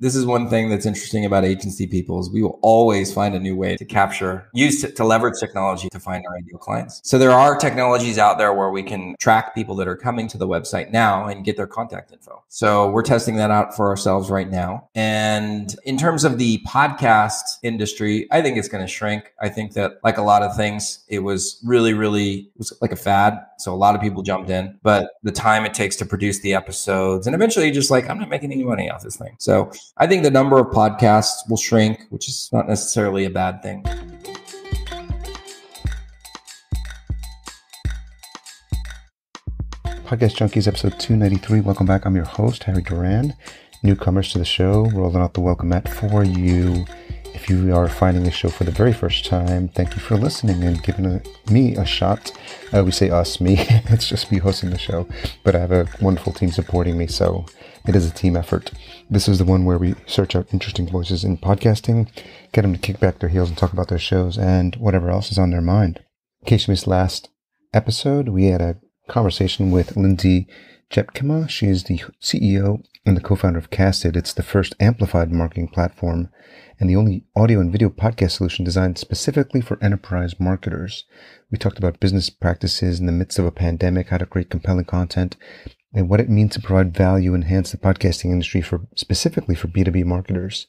This is one thing that's interesting about agency people is we will always find a new way to to leverage technology to find our ideal clients. So there are technologies out there where we can track people that are coming to the website now and get their contact info. So we're testing that out for ourselves right now. And in terms of the podcast industry, I think it's going to shrink. I think that like a lot of things, it was it was like a fad. So a lot of people jumped in, but the time it takes to produce the episodes and eventually just like, I'm not making any money off this thing. So I think the number of podcasts will shrink, which is not necessarily a bad thing. Podcast Junkies, episode 293. Welcome back. I'm your host, Harry Duran. Newcomers to the show, rolling out the welcome mat for you. If you are finding the show for the very first time, thank you for listening and giving me a shot. We say us, me. It's just me hosting the show. But I have a wonderful team supporting me, so it is a team effort. This is the one where we search out interesting voices in podcasting, get them to kick back their heels and talk about their shows and whatever else is on their mind. In case you missed last episode, we had a conversation with Lindsay Jepkema. She is the CEO and the co-founder of Casted. It's the first amplified marketing platform and the only audio and video podcast solution designed specifically for enterprise marketers. We talked about business practices in the midst of a pandemic, how to create compelling content, and what it means to provide value and enhance the podcasting industry specifically for B2B marketers.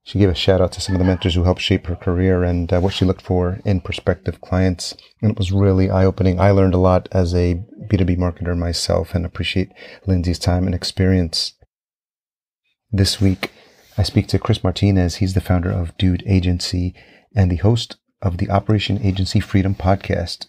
She gave a shout out to some of the mentors who helped shape her career and what she looked for in prospective clients. And it was really eye-opening. I learned a lot as a B2B marketer myself and appreciate Lindsay's time and experience. This week, I speak to Chris Martinez. He's the founder of Dude Agency and the host of the Operation Agency Freedom podcast.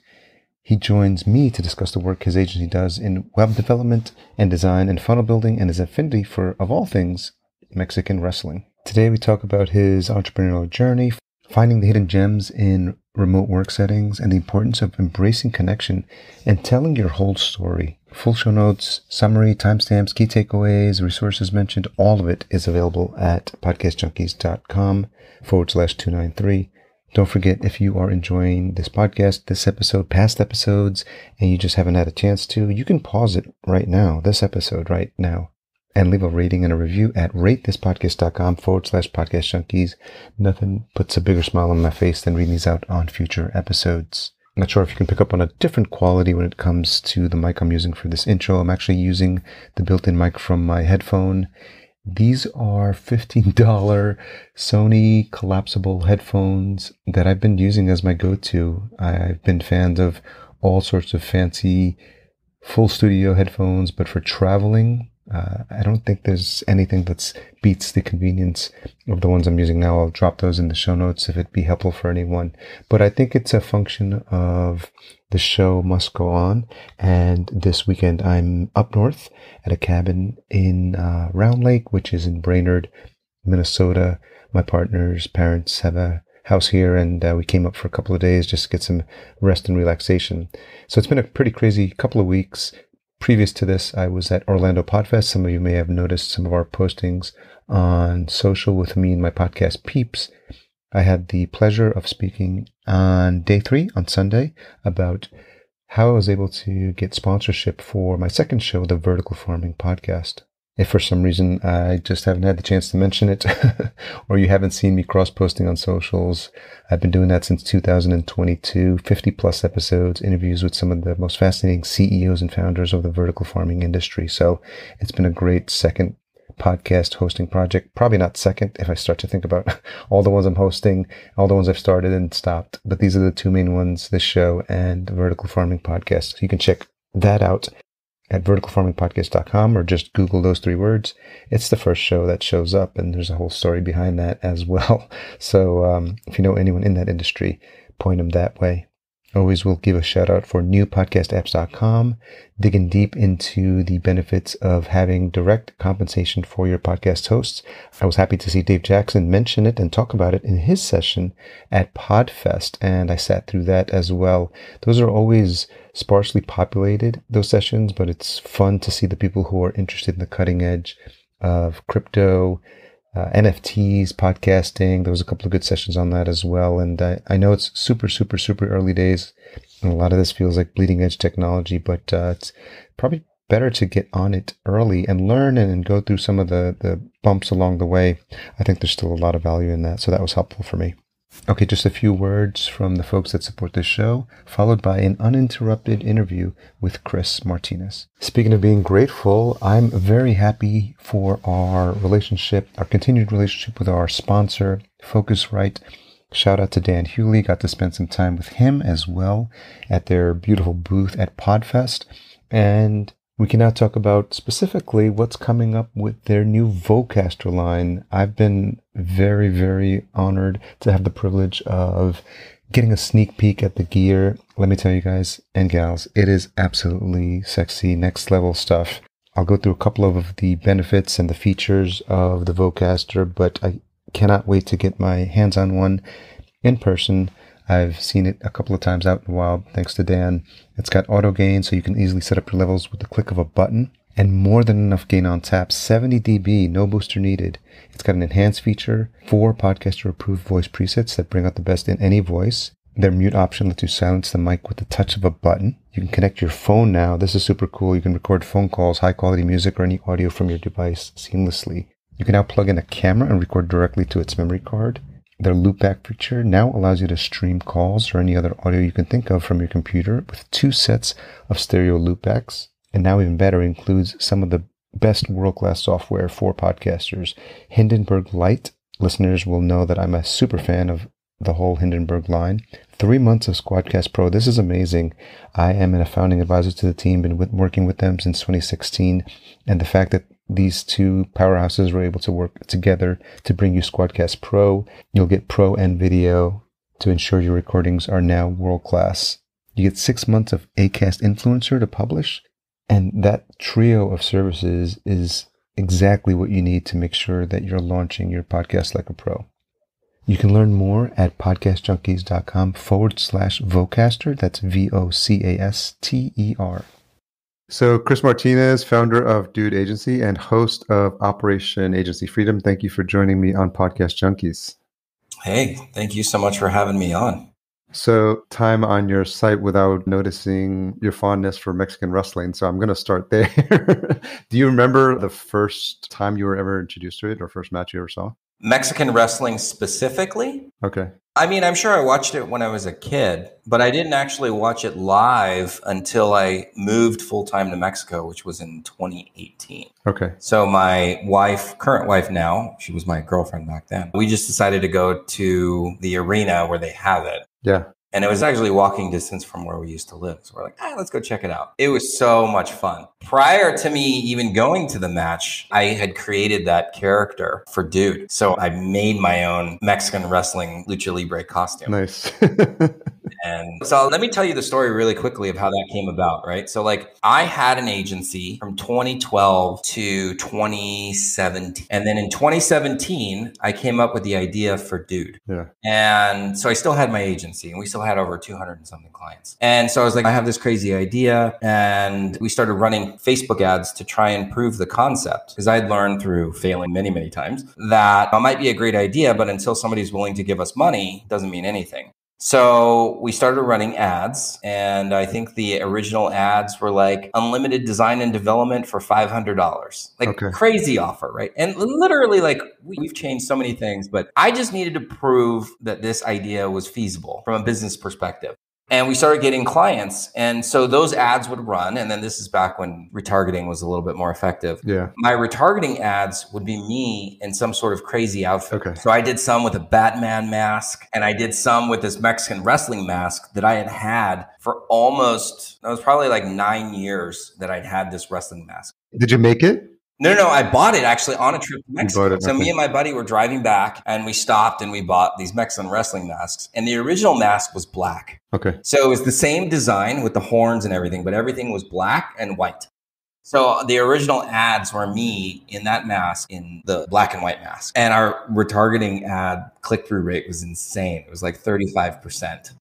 He joins me to discuss the work his agency does in web development and design and funnel building and his affinity for, of all things, Mexican wrestling. Today we talk about his entrepreneurial journey, finding the hidden gems in remote work settings, and the importance of embracing connection and telling your whole story. Full show notes, summary, timestamps, key takeaways, resources mentioned, all of it is available at podcastjunkies.com/293. Don't forget, if you are enjoying this podcast, this episode, past episodes, and you just haven't had a chance to, you can pause it right now, this episode right now, and leave a rating and a review at ratethispodcast.com/podcastjunkies. Nothing puts a bigger smile on my face than reading these out on future episodes. I'm not sure if you can pick up on a different quality when it comes to the mic I'm using for this intro. I'm actually using the built-in mic from my headphone. These are $15 Sony collapsible headphones that I've been using as my go-to. I've been fans of all sorts of fancy full studio headphones, but for traveling, I don't think there's anything that beats the convenience of the ones I'm using now. I'll drop those in the show notes if it'd be helpful for anyone. But I think it's a function of the show must go on. And this weekend I'm up north at a cabin in Round Lake, which is in Brainerd, Minnesota. My partner's parents have a house here, and we came up for a couple of days just to get some rest and relaxation. So it's been a pretty crazy couple of weeks. Previous to this, I was at Orlando Podfest. Some of you may have noticed some of our postings on social with me and my podcast peeps. I had the pleasure of speaking on day 3 on Sunday about how I was able to get sponsorship for my second show, the Vertical Farming Podcast. If for some reason I just haven't had the chance to mention it or you haven't seen me cross-posting on socials, I've been doing that since 2022, 50 plus episodes, interviews with some of the most fascinating CEOs and founders of the vertical farming industry. So it's been a great second podcast hosting project. Probably not second if I start to think about all the ones I'm hosting, all the ones I've started and stopped. But these are the two main ones, this show and the Vertical Farming Podcast. So you can check that out at verticalfarmingpodcast.com or just Google those 3 words. It's the first show that shows up, and there's a whole story behind that as well. So if you know anyone in that industry, point them that way. Always will give a shout out for newpodcastapps.com, digging deep into the benefits of having direct compensation for your podcast hosts. I was happy to see Dave Jackson mention it and talk about it in his session at Podfest, and I sat through that as well. Those are always sparsely populated, those sessions, but it's fun to see the people who are interested in the cutting edge of crypto, NFTs, podcasting. There was a couple of good sessions on that as well. And I know it's super early days. And a lot of this feels like bleeding edge technology, but it's probably better to get on it early and learn and go through some of the bumps along the way. I think there's still a lot of value in that. So that was helpful for me. Okay, just a few words from the folks that support this show, followed by an uninterrupted interview with Chris Martinez. Speaking of being grateful, I'm very happy for our continued relationship with our sponsor, Focusrite. Shout out to Dan Hewley. Got to spend some time with him as well at their beautiful booth at Podfest. And we can now talk about specifically what's coming up with their new Vocaster line. I've been very, very honored to have the privilege of getting a sneak peek at the gear. Let me tell you guys and gals, it is absolutely sexy, next level stuff. I'll go through a couple of the benefits and the features of the Vocaster, but I cannot wait to get my hands on one in person. I've seen it a couple of times out in the wild, thanks to Dan. It's got auto gain, so you can easily set up your levels with the click of a button. And more than enough gain on tap, 70 dB, no booster needed. It's got an enhanced feature, 4 podcaster-approved voice presets that bring out the best in any voice. Their mute option lets you silence the mic with the touch of a button. You can connect your phone now. This is super cool. You can record phone calls, high-quality music, or any audio from your device seamlessly. You can now plug in a camera and record directly to its memory card. Their loopback feature now allows you to stream calls or any other audio you can think of from your computer with 2 sets of stereo loopbacks. And now even better, includes some of the best world-class software for podcasters. Hindenburg Lite. Listeners will know that I'm a super fan of the whole Hindenburg line. 3 months of Squadcast Pro. This is amazing. I am a founding advisor to the team, been working with them since 2016. And the fact that these two powerhouses were able to work together to bring you Squadcast Pro. You'll get Pro and video to ensure your recordings are now world-class. You get 6 months of Acast Influencer to publish, and that trio of services is exactly what you need to make sure that you're launching your podcast like a pro. You can learn more at podcastjunkies.com/Vocaster. That's VOCASTER. So Chris Martinez, founder of Dude Agency and host of Operation Agency Freedom. Thank you for joining me on Podcast Junkies. Hey, thank you so much for having me on. So time on your site without noticing your fondness for Mexican wrestling. So I'm going to start there. Do you remember the first time you were ever introduced to it or first match you ever saw? Mexican wrestling specifically? Okay. I mean, I'm sure I watched it when I was a kid, but I didn't actually watch it live until I moved full-time to Mexico, which was in 2018. Okay. So my wife, current wife now, she was my girlfriend back then, we just decided to go to the arena where they have it. Yeah. And it was actually walking distance from where we used to live. So we're like, let's go check it out. It was so much fun. Prior to me even going to the match, I had created that character for Dude. So I made my own Mexican wrestling lucha libre costume. Nice. And so let me tell you the story really quickly of how that came about, right? So like I had an agency from 2012 to 2017. And then in 2017, I came up with the idea for Dude. Yeah. And so I still had my agency and we still had over 200 and something clients. And so I was like, I have this crazy idea. And we started running Facebook ads to try and prove the concept. Because I'd learned through failing many, many times that it might be a great idea, but until somebody's willing to give us money, it doesn't mean anything. So we started running ads, and I think the original ads were like unlimited design and development for $500. Like Okay. Crazy offer, right? And literally like we've changed so many things, but I just needed to prove that this idea was feasible from a business perspective. And we started getting clients. And so those ads would run. And then this is back when retargeting was a little bit more effective. Yeah. My retargeting ads would be me in some sort of crazy outfit. Okay. So I did some with a Batman mask and I did some with this Mexican wrestling mask that I had had for almost, it was probably like 9 years that I'd had this wrestling mask. Did you make it? No, I bought it actually on a trip to Mexico. It, so me and my buddy were driving back and we stopped and we bought these Mexican wrestling masks. And the original mask was black. Okay. So it was the same design with the horns and everything, but everything was black and white. So the original ads were me in that mask, in the black and white mask. And our retargeting ad click-through rate was insane. It was like 35%.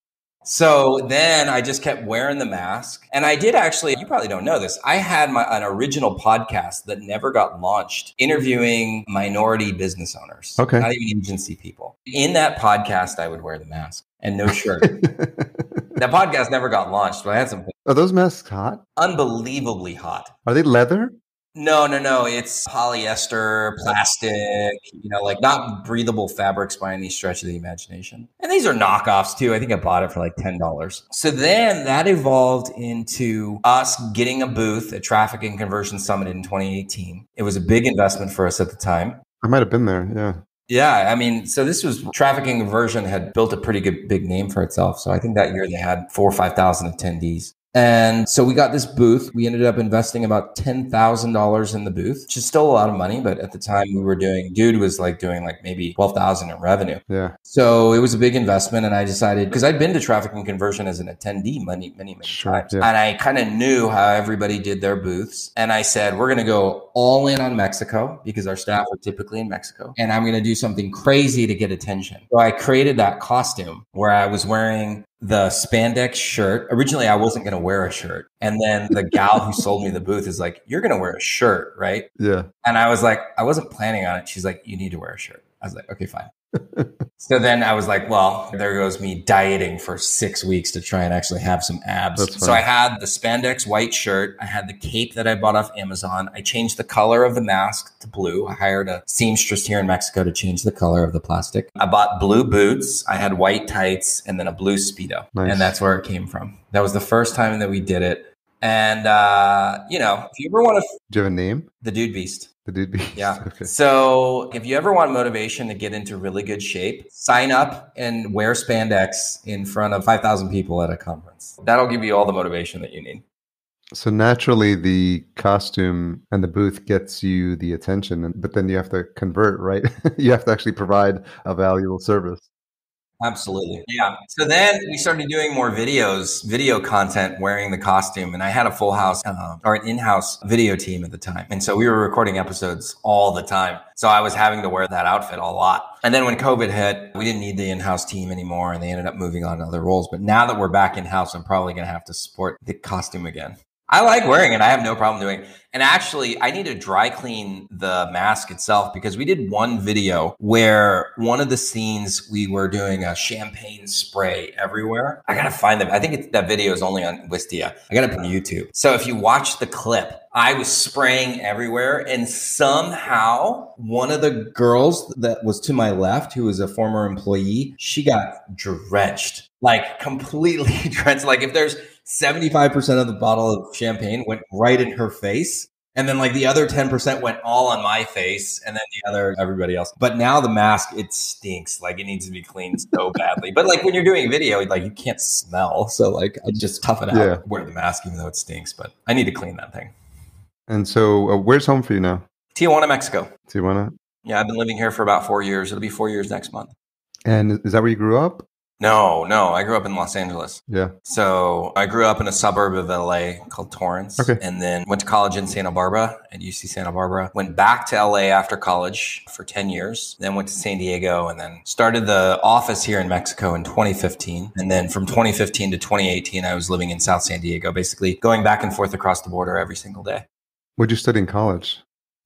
So then I just kept wearing the mask. And I did actually, you probably don't know this, I had an original podcast that never got launched, interviewing minority business owners, Okay. Not even agency people. In that podcast, I would wear the mask and no shirt. That podcast never got launched, but I had some Are those masks hot? Unbelievably hot. Are they leather? No. It's polyester, plastic, like not breathable fabrics by any stretch of the imagination. And these are knockoffs too. I think I bought it for like $10. So then that evolved into us getting a booth at Traffic and Conversion Summit in 2018. It was a big investment for us at the time. I might have been there. Yeah. Yeah, I mean, so this was Traffic and Conversion had built a pretty good big name for itself. So I think that year they had 4,000 or 5,000 attendees. And so we got this booth. We ended up investing about $10,000 in the booth, which is still a lot of money. But at the time dude was like doing like maybe 12,000 in revenue. Yeah. So it was a big investment. And I decided, because I'd been to Traffic and Conversion as an attendee many times. Yeah. And I kind of knew how everybody did their booths. And I said, we're going to go all in on Mexico because our staff are typically in Mexico. And I'm going to do something crazy to get attention. So I created that costume where I was wearing the spandex shirt. Originally, I wasn't going to wear a shirt. And then the gal who sold me the booth is like, you're going to wear a shirt, right? Yeah. And I was like, I wasn't planning on it. She's like, you need to wear a shirt. I was like, okay, fine. So then I was like, well, there goes me dieting for 6 weeks to try and actually have some abs. So I had the spandex white shirt. I had the cape that I bought off Amazon. I changed the color of the mask to blue. I hired a seamstress here in Mexico to change the color of the plastic. I bought blue boots. I had white tights and then a blue Speedo. Nice. And that's where it came from. That was the first time that we did it. And, if you ever want to... Do you have a name? The Dude Beast. The Dude Beast. Yeah. Okay. So if you ever want motivation to get into really good shape, sign up and wear spandex in front of 5,000 people at a conference. That'll give you all the motivation that you need. So naturally, the costume and the booth gets you the attention, but then you have to convert, right? You have to actually provide a valuable service. Absolutely. Yeah. So then we started doing more video content wearing the costume. And I had a full house or an in-house video team at the time. And so we were recording episodes all the time. So I was having to wear that outfit a lot. And then when COVID hit, we didn't need the in-house team anymore. And they ended up moving on to other roles. But now that we're back in-house, I'm probably going to have to support the costume again. I like wearing it. I have no problem doing it. And actually, I need to dry clean the mask itself because we did one video where one of the scenes we were doing a champagne spray everywhere. I got to find them. I think that video is only on Wistia. I got to put it on YouTube. So if you watch the clip, I was spraying everywhere. And somehow one of the girls that was to my left, who was a former employee, she got drenched, like completely drenched. Like if there's 75% of the bottle of champagne went right in her face. And then like the other 10% went all on my face and then the other everybody else. But now the mask, it stinks. Like it needs to be cleaned so badly. But like when you're doing video, like you can't smell. So like I just tough it out, wear the mask even though it stinks. But I need to clean that thing. And so where's home for you now? Tijuana, Mexico. Tijuana? Yeah, I've been living here for about 4 years. It'll be 4 years next month. And is that where you grew up? No. I grew up in Los Angeles. Yeah. So I grew up in a suburb of LA called Torrance. Okay. And then went to college in Santa Barbara at UC Santa Barbara. Went back to LA after college for 10 years. Then went to San Diego and then started the office here in Mexico in 2015. And then from 2015 to 2018, I was living in South San Diego, basically going back and forth across the border every single day. What did you study in college?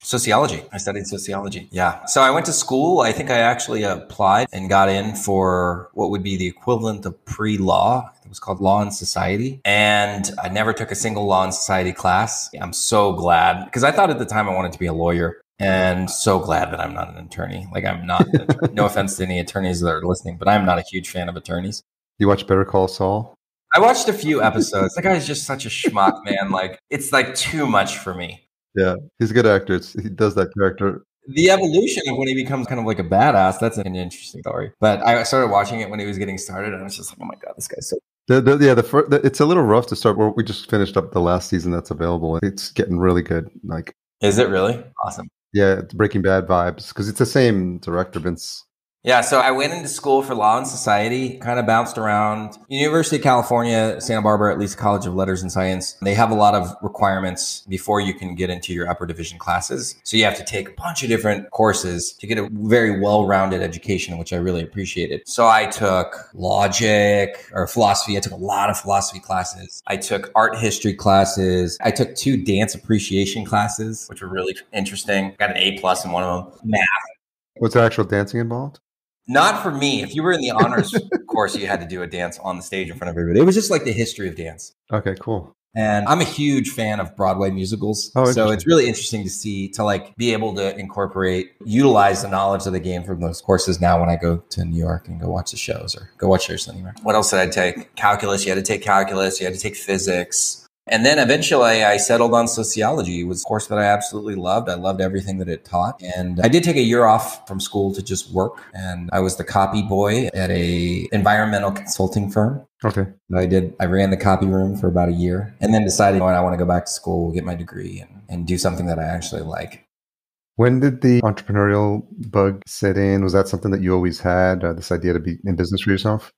Sociology. I studied sociology. Yeah. So I went to school. I think I actually applied and got in for what would be the equivalent of pre-law. It was called Law and Society. And I never took a single Law and Society class. I'm so glad because I thought at the time I wanted to be a lawyer and so glad that I'm not an attorney. Like I'm not, an attorney. No offense to any attorneys that are listening, but I'm not a huge fan of attorneys. You watch Better Call Saul? I watched a few episodes. That guy's just such a schmuck, man. Like it's like too much for me. Yeah, he's a good actor. He does that character. The evolution of when he becomes kind of like a badass, that's an interesting story. But I started watching it when he was getting started, and I was just like, oh my God, this guy's so... It's a little rough to start. We just finished up the last season that's available. It's getting really good. Like, is it really? Awesome. Yeah, it's Breaking Bad vibes, because it's the same director, Vince. Yeah, so I went into school for Law and Society, kind of bounced around. University of California, Santa Barbara, at least College of Letters and Science, they have a lot of requirements before you can get into your upper division classes. So you have to take a bunch of different courses to get a very well-rounded education, which I really appreciated. So I took logic or philosophy. I took a lot of philosophy classes. I took art history classes. I took 2 dance appreciation classes, which were really interesting. Got an A+ in one of them. Math. Was there actual dancing involved? Not for me. If you were in the honors course, you had to do a dance on the stage in front of everybody. It was just like the history of dance. Okay, cool. And I'm a huge fan of Broadway musicals. Oh, so it's really interesting to see, to like be able to utilize the knowledge of the game from those courses now when I go to New York and go watch the shows or go watch shows anywhere. What else did I take? Calculus. You had to take calculus. You had to take physics. And then eventually I settled on sociology. It was a course that I absolutely loved. I loved everything that it taught. And I did take a year off from school to just work. And I was the copy boy at a environmental consulting firm. Okay. I ran the copy room for about a year and then decided, I want to go back to school, get my degree and do something that I actually like. When did the entrepreneurial bug set in? Was that something that you always had, this idea to be in business for yourself?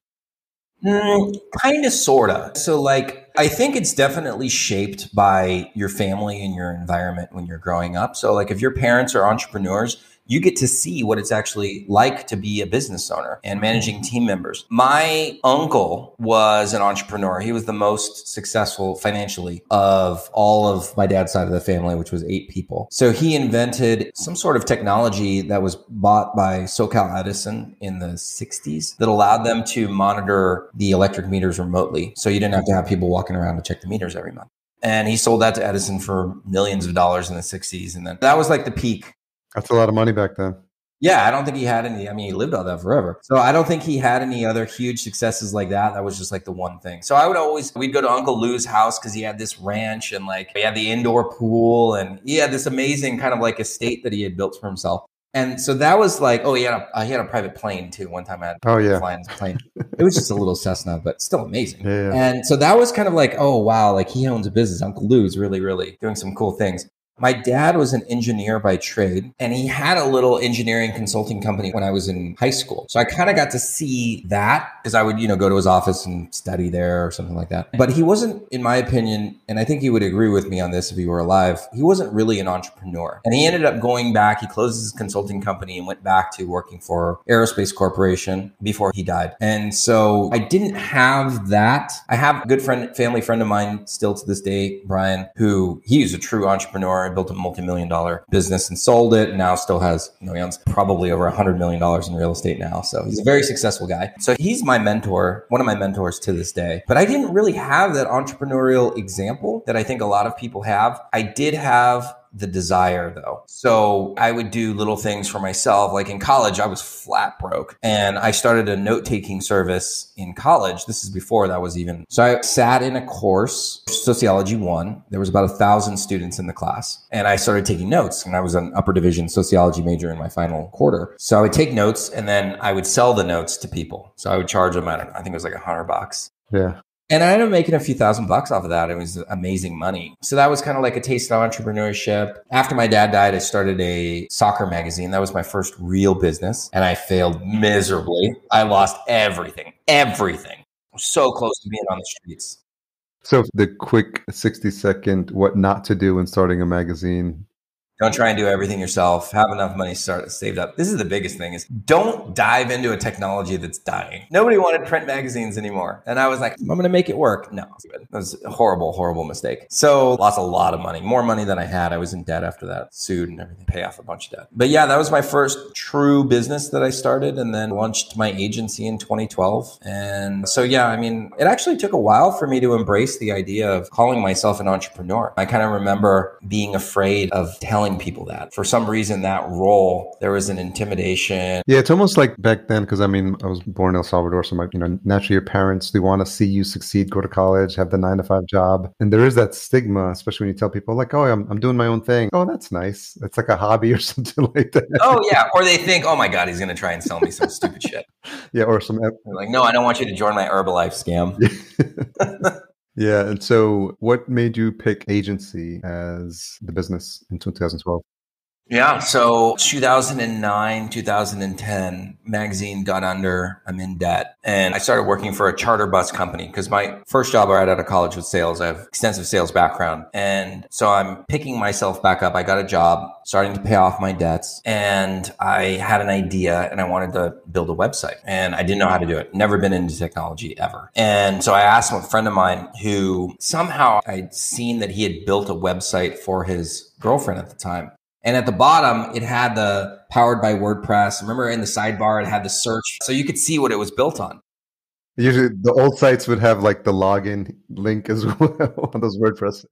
Kind of, sort of. So I think it's definitely shaped by your family and your environment when you're growing up. So if your parents are entrepreneurs, you get to see what it's actually like to be a business owner and managing team members. My uncle was an entrepreneur. He was the most successful financially of all of my dad's side of the family, which was 8 people. So he invented some sort of technology that was bought by SoCal Edison in the 60s that allowed them to monitor the electric meters remotely. So you didn't have to have people walking around to check the meters every month. And he sold that to Edison for millions of dollars in the 60s. And then that was like the peak. That's a lot of money back then. Yeah, I don't think he had any. I mean, he lived on that forever. So I don't think he had any other huge successes like that. That was just like the one thing. So we'd go to Uncle Lou's house because he had this ranch and he had the indoor pool and he had this amazing kind of estate that he had built for himself. And so that was he had a private plane too. One time I had to fly in his plane. It was just a little Cessna, but still amazing. Yeah. And so that was kind of oh, wow, he owns a business. Uncle Lou's really, really doing some cool things. My dad was an engineer by trade, and he had a little engineering consulting company when I was in high school. So I kind of got to see that because I would, go to his office and study there or something like that. But he wasn't, in my opinion, and I think he would agree with me on this if he were alive, he wasn't really an entrepreneur. And he ended up going back. He closed his consulting company and went back to working for Aerospace Corporation before he died. And so I didn't have that. I have a good family friend of mine still to this day, Brian, he is a true entrepreneur. Built a multi-million-dollar business and sold it. And now still has, he owns probably over $100 million in real estate now. So he's a very successful guy. So he's my mentor, one of my mentors to this day. But I didn't really have that entrepreneurial example that I think a lot of people have. I did have the desire though. So I would do little things for myself. Like in college, I was flat broke and I started a note-taking service in college. This is before that was even. So I sat in a course, Sociology 1. There was about 1,000 students in the class and I started taking notes and I was an upper division sociology major in my final quarter. So I would take notes and then I would sell the notes to people. So I would charge them, I think it was $100. Yeah. And I ended up making a few $1,000 off of that. It was amazing money. So that was kind of a taste of entrepreneurship. After my dad died, I started a soccer magazine. That was my first real business. And I failed miserably. I lost everything. So close to being on the streets. So the quick 60-second what not to do when starting a magazine. Don't try and do everything yourself. Have enough money saved up. This is the biggest thing is don't dive into a technology that's dying. Nobody wanted print magazines anymore. And I was like, I'm going to make it work. No, it was a horrible, horrible mistake. So lost a lot of money, more money than I had. I was in debt after that, sued and everything, pay off a bunch of debt. But yeah, that was my first true business that I started and then launched my agency in 2012. And so, yeah, it actually took a while for me to embrace the idea of calling myself an entrepreneur. I kind of remember being afraid of telling people that. For some reason, that role, there was an intimidation. Yeah, it's almost like back then, because I was born in El Salvador, so naturally your parents, they want to see you succeed, go to college, have the 9-to-5 job. And there is that stigma, especially when you tell people oh, I'm doing my own thing. Oh, that's nice. It's like a hobby or something like that. Oh, yeah. Or they think, oh my God, he's going to try and sell me some stupid shit. Yeah, or some... They're like, no, I don't want you to join my Herbalife scam. Yeah. And so what made you pick agency as the business in 2012? Yeah. So 2009, 2010, magazine got under, I'm in debt. And I started working for a charter bus company because my first job right out of college was sales. I have extensive sales background. And so I'm picking myself back up. I got a job, starting to pay off my debts. And I had an idea and I wanted to build a website. And I didn't know how to do it. Never been into technology ever. And so I asked a friend of mine who somehow I'd seen that he had built a website for his girlfriend at the time. And at the bottom, it had the powered by WordPress. Remember in the sidebar, it had the search. So you could see what it was built on. Usually the old sites would have like the login link as well on those WordPress.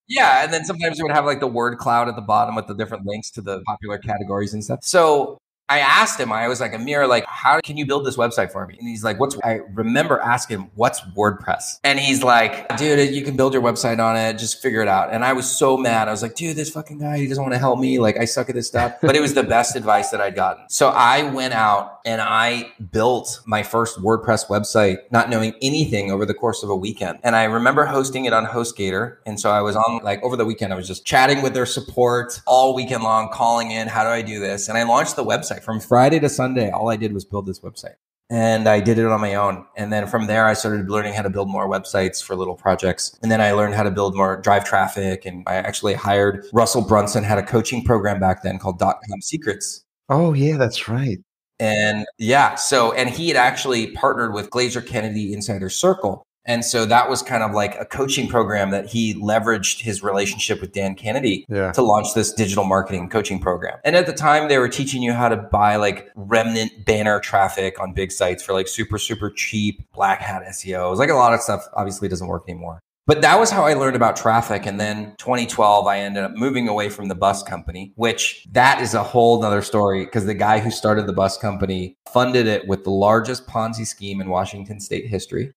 Yeah. And then sometimes it would have like the word cloud at the bottom with the different links to the popular categories and stuff. So I asked him, I was like, Amir, like, how can you build this website for me? And he's like, I remember asking him, what's WordPress? And he's like, dude, you can build your website on it. Just figure it out. And I was so mad. I was like, dude, this fucking guy, he doesn't want to help me. Like, I suck at this stuff. But it was the best advice that I'd gotten. So I went out and I built my first WordPress website, not knowing anything over the course of a weekend. And I remember hosting it on HostGator. And so I was on like over the weekend, I was just chatting with their support all weekend long, calling in, how do I do this? And I launched the website. From Friday to Sunday, all I did was build this website. And I did it on my own. And then from there, I started learning how to build more websites for little projects. And then I learned how to build more drive traffic. And I actually hired Russell Brunson, had a coaching program back then called .com Secrets. Oh, yeah, that's right. And yeah, and he had actually partnered with Glazer Kennedy Insider Circle. And so that was kind of like a coaching program that he leveraged his relationship with Dan Kennedy to launch this digital marketing coaching program. And at the time, they were teaching you how to buy like remnant banner traffic on big sites for like super, super cheap black hat SEO. It was like a lot of stuff obviously doesn't work anymore. But that was how I learned about traffic. And then 2012, I ended up moving away from the bus company, which that is a whole nother story because the guy who started the bus company funded it with the largest Ponzi scheme in Washington state history.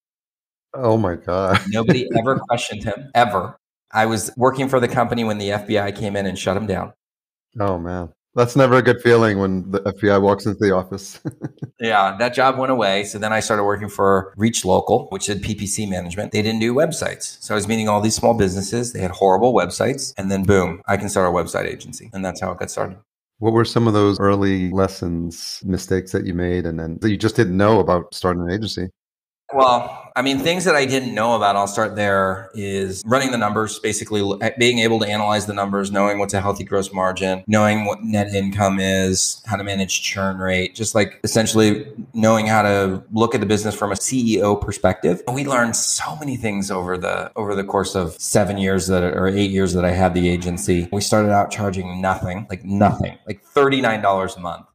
Oh my God. Nobody ever questioned him, ever. I was working for the company when the FBI came in and shut him down. Oh man. That's never a good feeling when the FBI walks into the office. Yeah, that job went away. So then I started working for Reach Local, which did PPC management. They didn't do websites. So I was meeting all these small businesses. They had horrible websites. And then boom, I can start a website agency. And that's how it got started. What were some of those early lessons, mistakes that you made and then that you just didn't know about starting an agency? Well, I mean, things that I didn't know about, I'll start there, is running the numbers, basically being able to analyze the numbers, knowing what's a healthy gross margin, knowing what net income is, how to manage churn rate, just like essentially knowing how to look at the business from a CEO perspective. We learned so many things over the course of 8 years that I had the agency. We started out charging nothing, like $39 a month.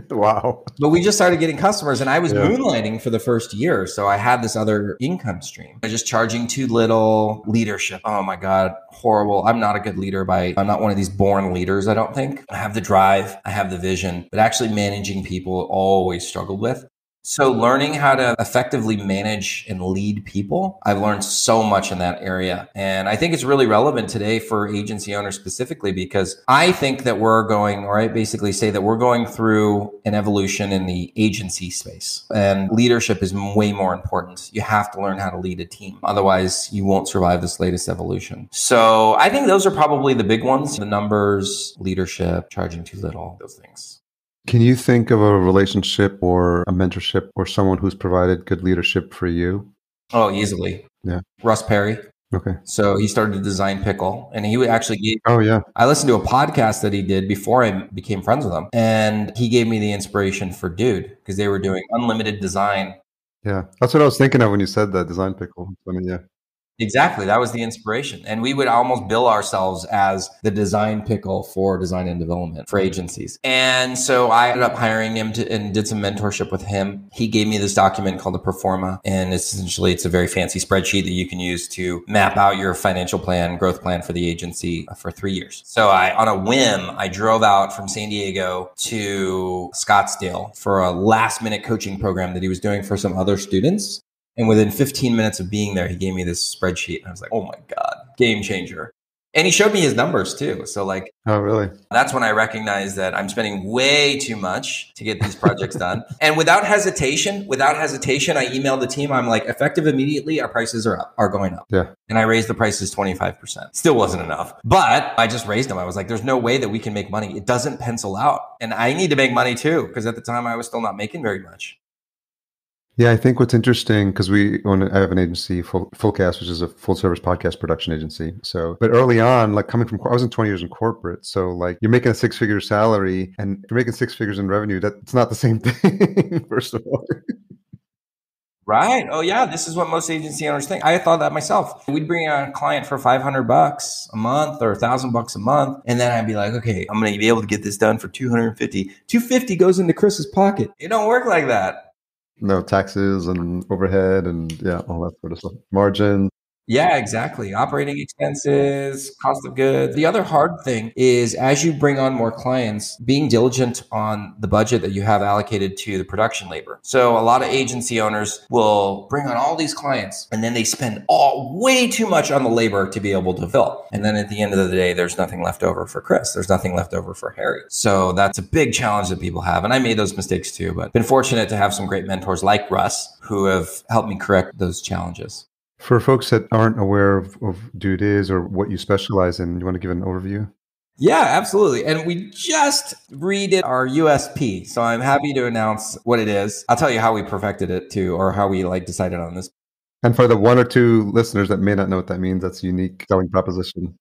Wow. But we just started getting customers and I was moonlighting for the first year. So I had this other income stream. I was just charging too little. Leadership. Oh my God. Horrible. I'm not a good leader I'm not one of these born leaders, I don't think. I have the drive. I have the vision, but actually managing people always struggled with. So learning how to effectively manage and lead people, I've learned so much in that area. And I think it's really relevant today for agency owners specifically, because I think that I basically say that we're going through an evolution in the agency space, and leadership is way more important. You have to learn how to lead a team. Otherwise, you won't survive this latest evolution. So I think those are probably the big ones: the numbers, leadership, charging too little, those things. Can you think of a relationship or a mentorship or someone who's provided good leadership for you? Oh, easily. Yeah. Russ Perry. Okay. So he started to design Pickle, and he actually gave. Oh yeah. I listened to a podcast that he did before I became friends with him, and he gave me the inspiration for Dude because they were doing unlimited design. Yeah, that's what I was thinking of when you said that, design Pickle. I mean, yeah. Exactly. That was the inspiration. And we would almost bill ourselves as the design pickle for design and development for agencies. And so I ended up hiring him and did some mentorship with him. He gave me this document called the Performa. And essentially, it's a very fancy spreadsheet that you can use to map out your financial plan, growth plan for the agency for 3 years. So on a whim, I drove out from San Diego to Scottsdale for a last minute coaching program that he was doing for some other students. And within 15 minutes of being there, he gave me this spreadsheet. And I was like, oh my God, game changer. And he showed me his numbers too. So oh, really? That's when I recognized that I'm spending way too much to get these projects done. And without hesitation, I emailed the team. I'm like, effective immediately, our prices are going up. Yeah. And I raised the prices 25%. Still wasn't enough, but I just raised them. I was like, there's no way that we can make money. It doesn't pencil out. And I need to make money too, because at the time I was still not making very much. Yeah, I think what's interesting, because I have an agency, Fullcast, which is a full service podcast production agency. So, but early on, I was in 20 years in corporate. So you're making a 6-figure salary and you're making 6 figures in revenue. That's not the same thing, first of all. Right. Oh yeah. This is what most agency owners think. I thought that myself. We'd bring on a client for $500 a month or $1,000 a month. And then I'd be like, okay, I'm going to be able to get this done for $250. $250 goes into Chris's pocket. It don't work like that. No taxes and overhead and all that sort of stuff. Margin. Yeah, exactly. Operating expenses, cost of goods. The other hard thing is as you bring on more clients, being diligent on the budget that you have allocated to the production labor. So a lot of agency owners will bring on all these clients and then they spend way too much on the labor to be able to fill. And then at the end of the day, there's nothing left over for Chris. There's nothing left over for Harry. So that's a big challenge that people have. And I made those mistakes too, but been fortunate to have some great mentors like Russ who have helped me correct those challenges. For folks that aren't aware of Dude is or what you specialize in, you want to give an overview? Yeah, absolutely. And we just redid our USP. So I'm happy to announce what it is. I'll tell you how we perfected it too, or how we decided on this. And for the one or two listeners that may not know what that means, that's a unique selling proposition.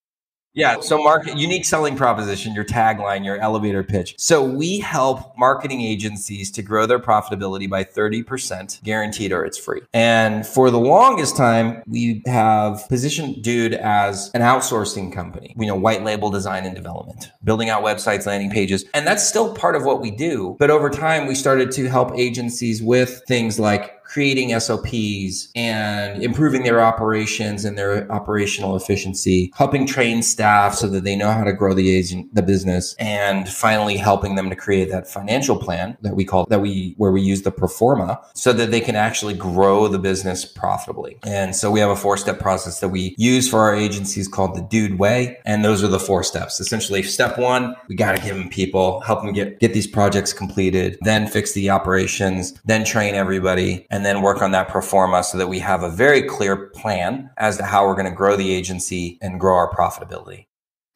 Yeah. So unique selling proposition, your tagline, your elevator pitch. So we help marketing agencies to grow their profitability by 30%, guaranteed or it's free. And for the longest time, we have positioned Dude as an outsourcing company, white label design and development, building out websites, landing pages. And that's still part of what we do. But over time, we started to help agencies with things like creating SOPs and improving their operations and their operational efficiency, helping train staff so that they know how to grow the business, and finally helping them to create that financial plan where we use the pro forma so that they can actually grow the business profitably. And so we have a 4-step process that we use for our agencies called the Dude Way. And those are the 4 steps. Essentially, step 1, we got to give them people, help them get these projects completed, then fix the operations, then train everybody, and then work on that pro forma so that we have a very clear plan as to how we're going to grow the agency and grow our profitability.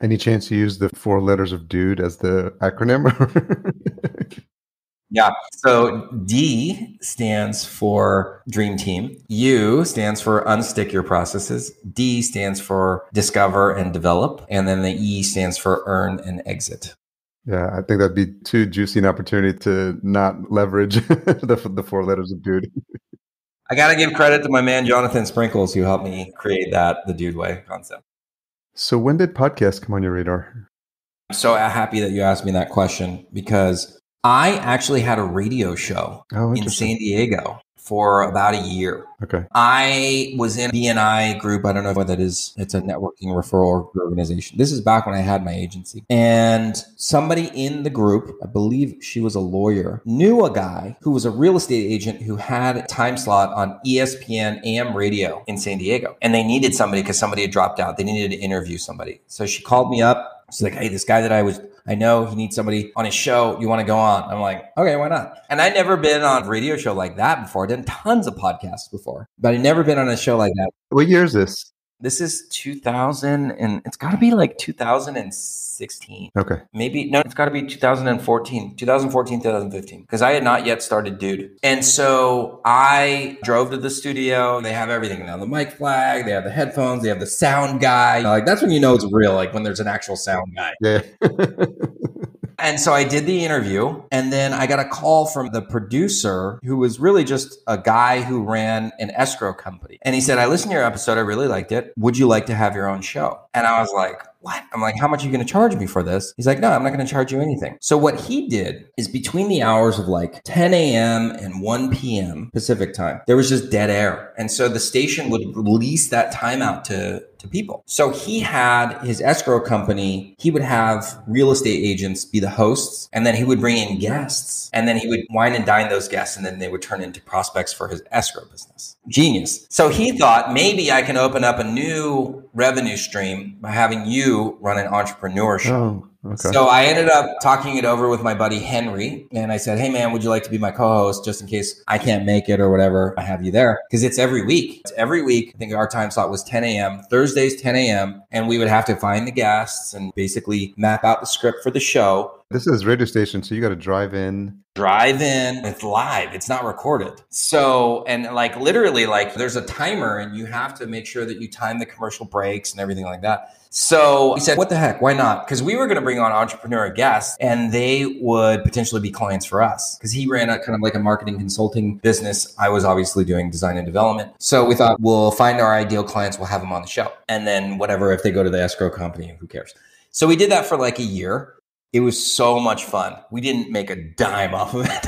Any chance you use the 4 letters of Dude as the acronym? Yeah. So D stands for Dream Team. U stands for Unstick Your Processes. D stands for Discover and Develop. And then the E stands for Earn and Exit. Yeah, I think that'd be too juicy an opportunity to not leverage the 4 letters of Dude. I got to give credit to my man, Jonathan Sprinkles, who helped me create the Dude Way concept. So when did podcasts come on your radar? I'm so happy that you asked me that question because I actually had a radio show in San Diego for about a year. Okay. I was in a BNI group. I don't know what that is. It's a networking referral organization. This is back when I had my agency. And somebody in the group, I believe she was a lawyer, knew a guy who was a real estate agent who had a time slot on ESPN AM radio in San Diego. And they needed somebody because somebody had dropped out. They needed to interview somebody. So she called me up. She's like, hey, this guy that I know he needs somebody on his show. You want to go on? I'm like, okay, why not? And I'd never been on a radio show like that before. I'd done tons of podcasts before, but I'd never been on a show like that. What year is this? This is 2000 and it's got to be like 2016. Okay. It's got to be 2014, 2015, because I had not yet started Dude. And so I drove to the studio. They have everything now, the mic flag, they have the headphones, they have the sound guy. That's when you know it's real, like when there's an actual sound guy. Yeah. And so I did the interview, and then I got a call from the producer who was really just a guy who ran an escrow company. And he said, I listened to your episode. I really liked it. Would you like to have your own show? And I was like, what? I'm like, how much are you going to charge me for this? He's like, no, I'm not going to charge you anything. So what he did is between the hours of like 10 a.m. and 1 p.m. Pacific time, there was just dead air. And so the station would release that time out to people. So he had his escrow company. He would have real estate agents be the hosts, and then he would bring in guests, and then he would wine and dine those guests, and then they would turn into prospects for his escrow business. Genius. So he thought maybe I can open up a new revenue stream by having you run an entrepreneur show. Oh, okay. So I ended up talking it over with my buddy Henry, and I said, hey man, would you like to be my co-host just in case I can't make it or whatever? I have you there because it's every week. I think our time slot was 10 a.m. Thursdays, 10 a.m. And we would have to find the guests and basically map out the script for the show. This is radio station, so you got to drive in. It's live, it's not recorded. So, and like literally, like there's a timer and you have to make sure that you time the commercial breaks and everything like that. So we said, what the heck, why not? Because we were going to bring on entrepreneurial guests and they would potentially be clients for us. Because he ran a kind of like a marketing consulting business. I was obviously doing design and development. So we thought we'll find our ideal clients, we'll have them on the show. And then whatever, if they go to the escrow company, who cares? So we did that for like a year. It was so much fun. We didn't make a dime off of it.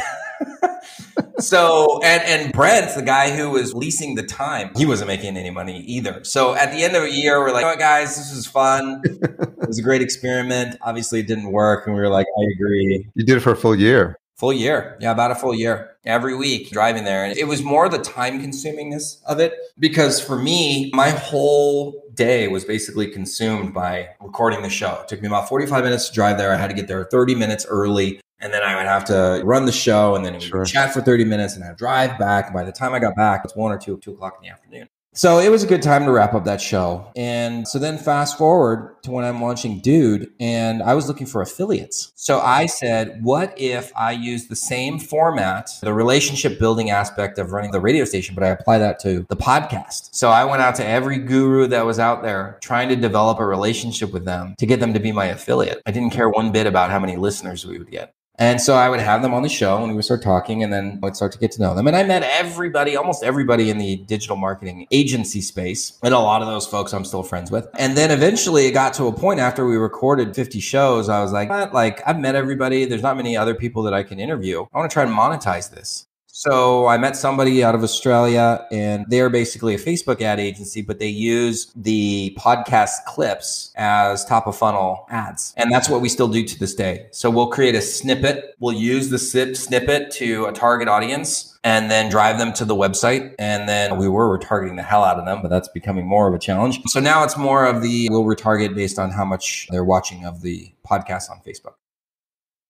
So, and Brent, the guy who was leasing the time, he wasn't making any money either. So at the end of a year, we're like, you know what, guys, this was fun. It was a great experiment. Obviously it didn't work. And we were like, I agree. You did it for a full year. Full year. Yeah, about a full year. Every week driving there. And it was more the time consumingness of it. Because for me, my whole day was basically consumed by recording the show. It took me about 45 minutes to drive there. I had to get there 30 minutes early. And then I would have to run the show and then it would chat for 30 minutes and I'd drive back. And by the time I got back, it's 1 or 2 o'clock in the afternoon. So it was a good time to wrap up that show. And so then fast forward to when I'm launching Dude and I was looking for affiliates. So I said, what if I use the same format, the relationship building aspect of running the radio station, but I apply that to the podcast. So I went out to every guru that was out there trying to develop a relationship with them to get them to be my affiliate. I didn't care one bit about how many listeners we would get. And so I would have them on the show and we would start talking and then I'd start to get to know them. And I met everybody, almost everybody in the digital marketing agency space. And a lot of those folks I'm still friends with. And then eventually it got to a point after we recorded 50 shows, I was like, what? Like I've met everybody. There's not many other people that I can interview. I want to try and monetize this. So I met somebody out of Australia and they're basically a Facebook ad agency, but they use the podcast clips as top of funnel ads. And that's what we still do to this day. So we'll create a snippet. We'll use the snippet to a target audience and then drive them to the website. And then we were retargeting the hell out of them, but that's becoming more of a challenge. So now it's more of we'll retarget based on how much they're watching of the podcast on Facebook.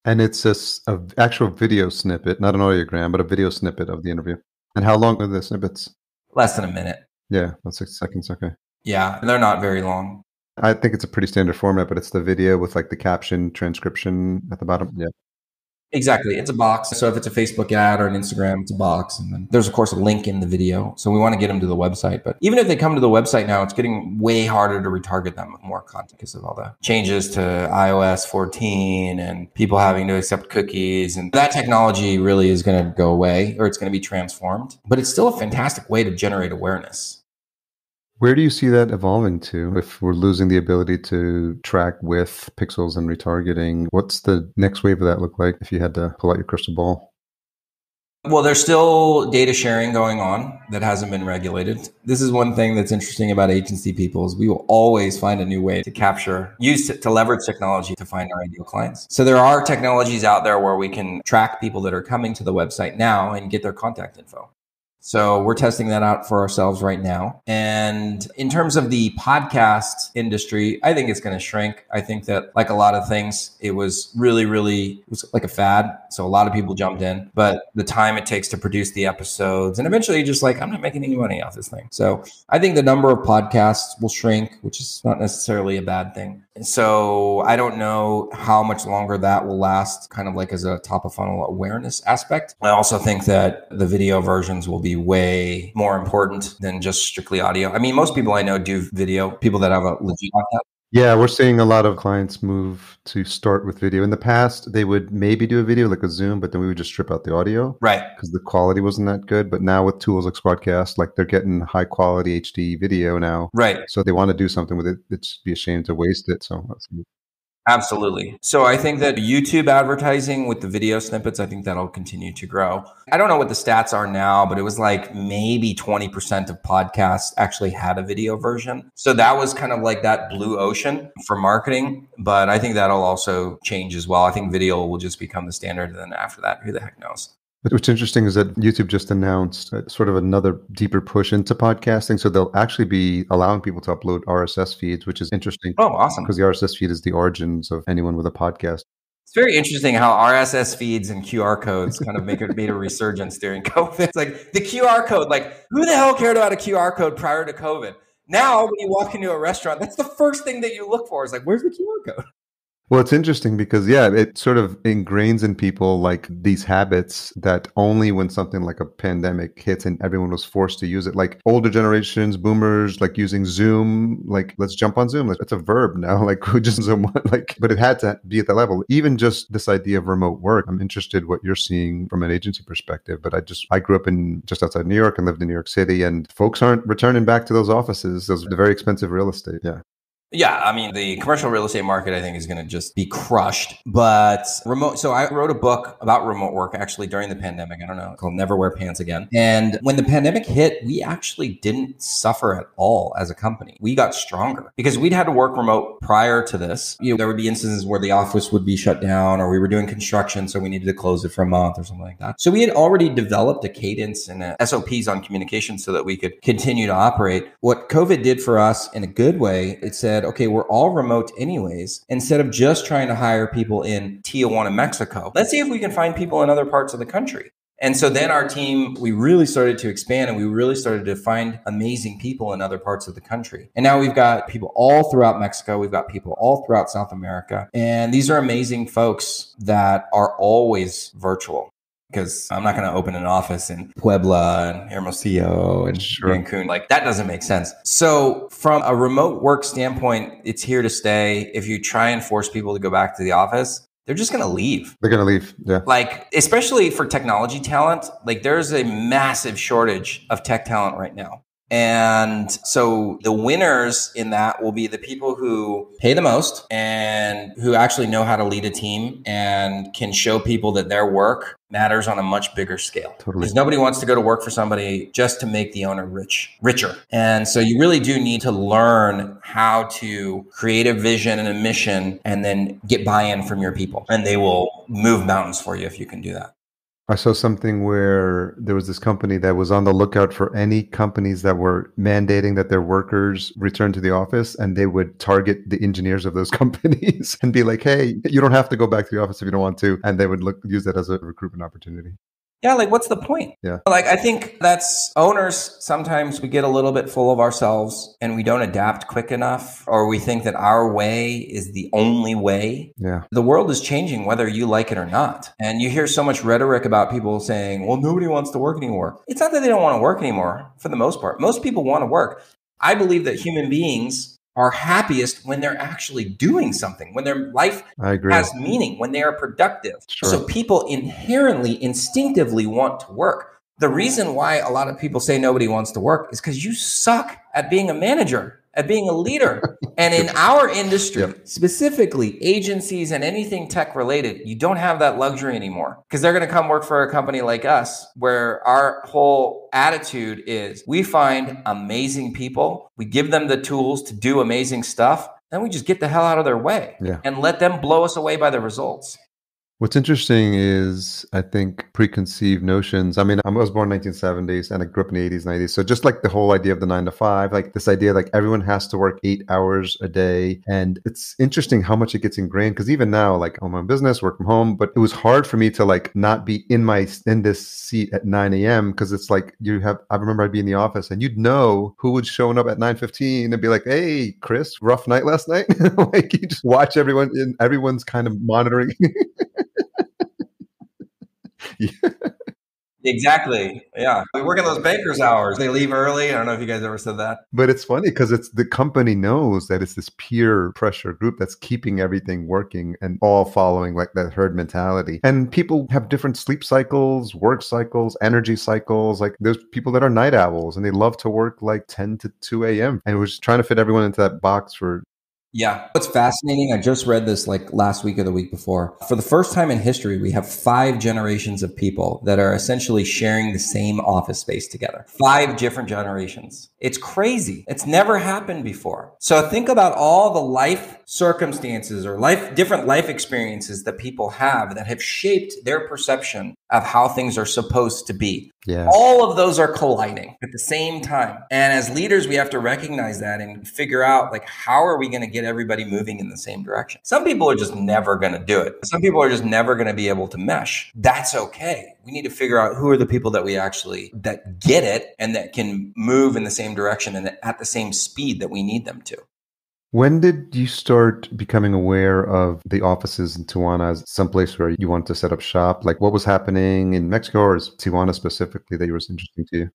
And it's a actual video snippet, not an audiogram, but a video snippet of the interview. And how long are the snippets? Less than a minute. Yeah, about 6 seconds. Okay. Yeah, they're not very long. I think it's a pretty standard format, but it's the video with like the caption transcription at the bottom. Yeah. Exactly. It's a box. So if it's a Facebook ad or an Instagram, it's a box. And then there's, of course, a link in the video. So we want to get them to the website. But even if they come to the website now, it's getting way harder to retarget them with more content because of all the changes to iOS 14 and people having to accept cookies. And that technology really is going to go away or it's going to be transformed. But it's still a fantastic way to generate awareness. Where do you see that evolving to? If we're losing the ability to track with pixels and retargeting, what's the next wave of that look like if you had to pull out your crystal ball? Well, there's still data sharing going on that hasn't been regulated. This is one thing that's interesting about agency people is we will always find a new way to to leverage technology to find our ideal clients. So there are technologies out there where we can track people that are coming to the website now and get their contact info. So we're testing that out for ourselves right now. And in terms of the podcast industry, I think it's going to shrink. I think that like a lot of things, it was it was like a fad. So a lot of people jumped in, but the time it takes to produce the episodes and eventually just like, I'm not making any money off this thing. So I think the number of podcasts will shrink, which is not necessarily a bad thing. So I don't know how much longer that will last, kind of like as a top of funnel awareness aspect. I also think that the video versions will be way more important than just strictly audio. I mean, most people I know do video, people that have a legit podcast. Yeah, we're seeing a lot of clients move to start with video. In the past, they would maybe do a video like a Zoom, but then we would just strip out the audio. Right. Because the quality wasn't that good. But now with tools like Squadcast, like they're getting high quality HD video now. Right. So they want to do something with it. It'd be a shame to waste it. So that's good. Absolutely. So I think that YouTube advertising with the video snippets, I think that'll continue to grow. I don't know what the stats are now, but it was like maybe 20% of podcasts actually had a video version. So that was kind of like that blue ocean for marketing. But I think that'll also change as well. I think video will just become the standard. And then after that, who the heck knows? What's interesting is that YouTube just announced sort of another deeper push into podcasting. So they'll actually be allowing people to upload RSS feeds, which is interesting. Oh, awesome. Because the RSS feed is the origins of anyone with a podcast. It's very interesting how RSS feeds and QR codes kind of made a resurgence during COVID. It's like the QR code, like who the hell cared about a QR code prior to COVID? Now, when you walk into a restaurant, that's the first thing that you look for is like, where's the QR code? Well, it's interesting because, yeah, it sort of ingrains in people like these habits that only when something like a pandemic hits and everyone was forced to use it, like older generations, boomers, like using Zoom, like let's jump on Zoom. It's a verb now, like who just Zoom, like, but it had to be at that level. Even just this idea of remote work, I'm interested what you're seeing from an agency perspective, but I grew up in just outside New York and lived in New York City, and folks aren't returning back to those offices, those the very expensive real estate. Yeah. Yeah, I mean, the commercial real estate market, I think, is going to just be crushed. But remote, so I wrote a book about remote work actually during the pandemic. I don't know, called Never Wear Pants Again. And when the pandemic hit, we actually didn't suffer at all as a company. We got stronger because we'd had to work remote prior to this. You know, there would be instances where the office would be shut down or we were doing construction, so we needed to close it for a month or something like that. So we had already developed a cadence and SOPs on communication so that we could continue to operate. What COVID did for us in a good way, it said, okay, we're all remote anyways. Instead of just trying to hire people in Tijuana, Mexico, let's see if we can find people in other parts of the country. And so then our team, we really started to expand and we really started to find amazing people in other parts of the country. And now we've got people all throughout Mexico. We've got people all throughout South America. And these are amazing folks that are always virtual. Because I'm not going to open an office in Puebla and Hermosillo and Cancun. Like, that doesn't make sense. So from a remote work standpoint, it's here to stay. If you try and force people to go back to the office, they're just going to leave. They're going to leave. Yeah. Like, especially for technology talent, like there's a massive shortage of tech talent right now. And so the winners in that will be the people who pay the most and who actually know how to lead a team and can show people that their work matters on a much bigger scale. Totally. Because nobody wants to go to work for somebody just to make the owner richer. And so you really do need to learn how to create a vision and a mission and then get buy-in from your people. And they will move mountains for you if you can do that. I saw something where there was this company that was on the lookout for any companies that were mandating that their workers return to the office, and they would target the engineers of those companies and be like, hey, you don't have to go back to the office if you don't want to. And they would use that as a recruitment opportunity. Yeah, like what's the point? Yeah. Like, I think that's owners, sometimes we get a little bit full of ourselves and we don't adapt quick enough, or we think that our way is the only way. Yeah. The world is changing whether you like it or not. And you hear so much rhetoric about people saying, well, nobody wants to work anymore. It's not that they don't want to work anymore for the most part. Most people want to work. I believe that human beings are happiest when they're actually doing something, when their life has meaning, when they are productive. Sure. So people inherently, instinctively want to work. The reason why a lot of people say nobody wants to work is because you suck at being a manager, at being a leader. And in our industry, specifically agencies and anything tech related, you don't have that luxury anymore because they're going to come work for a company like us where our whole attitude is we find amazing people, we give them the tools to do amazing stuff, then we just get the hell out of their way and let them blow us away by the results. What's interesting is, I think, preconceived notions. I mean, I was born in the 1970s and I grew up in the 80s, 90s. So just like the whole idea of the 9 to 5, like this idea, like everyone has to work 8 hours a day. And it's interesting how much it gets ingrained. Because even now, like I'm on business, work from home, but it was hard for me to like not be in this seat at 9 a.m. Because it's like I remember I'd be in the office and you'd know who was showing up at 9:15 and be like, hey, Chris, rough night last night. Like you just watch everyone and everyone's kind of monitoring. Yeah. Exactly. Yeah. We work in those bankers' hours. They leave early. I don't know if you guys ever said that. But it's funny because it's the company knows that it's this peer pressure group that's keeping everything working and all following like that herd mentality. And people have different sleep cycles, work cycles, energy cycles. Like there's people that are night owls and they love to work like 10 to 2 a.m. And we're just trying to fit everyone into that box for. Yeah. What's fascinating, I just read this like last week or the week before. For the first time in history, we have 5 generations of people that are essentially sharing the same office space together. 5 different generations. It's crazy. It's never happened before. So think about all the life circumstances or different life experiences that people have that have shaped their perception of how things are supposed to be. Yeah. All of those are colliding at the same time. And as leaders, we have to recognize that and figure out like, how are we going to get everybody moving in the same direction? Some people are just never going to do it. Some people are just never going to be able to mesh. That's okay. We need to figure out who are the people that that get it and that can move in the same direction and at the same speed that we need them to. When did you start becoming aware of the offices in Tijuana as someplace where you wanted to set up shop? Like what was happening in Mexico or is Tijuana specifically that was interesting to you?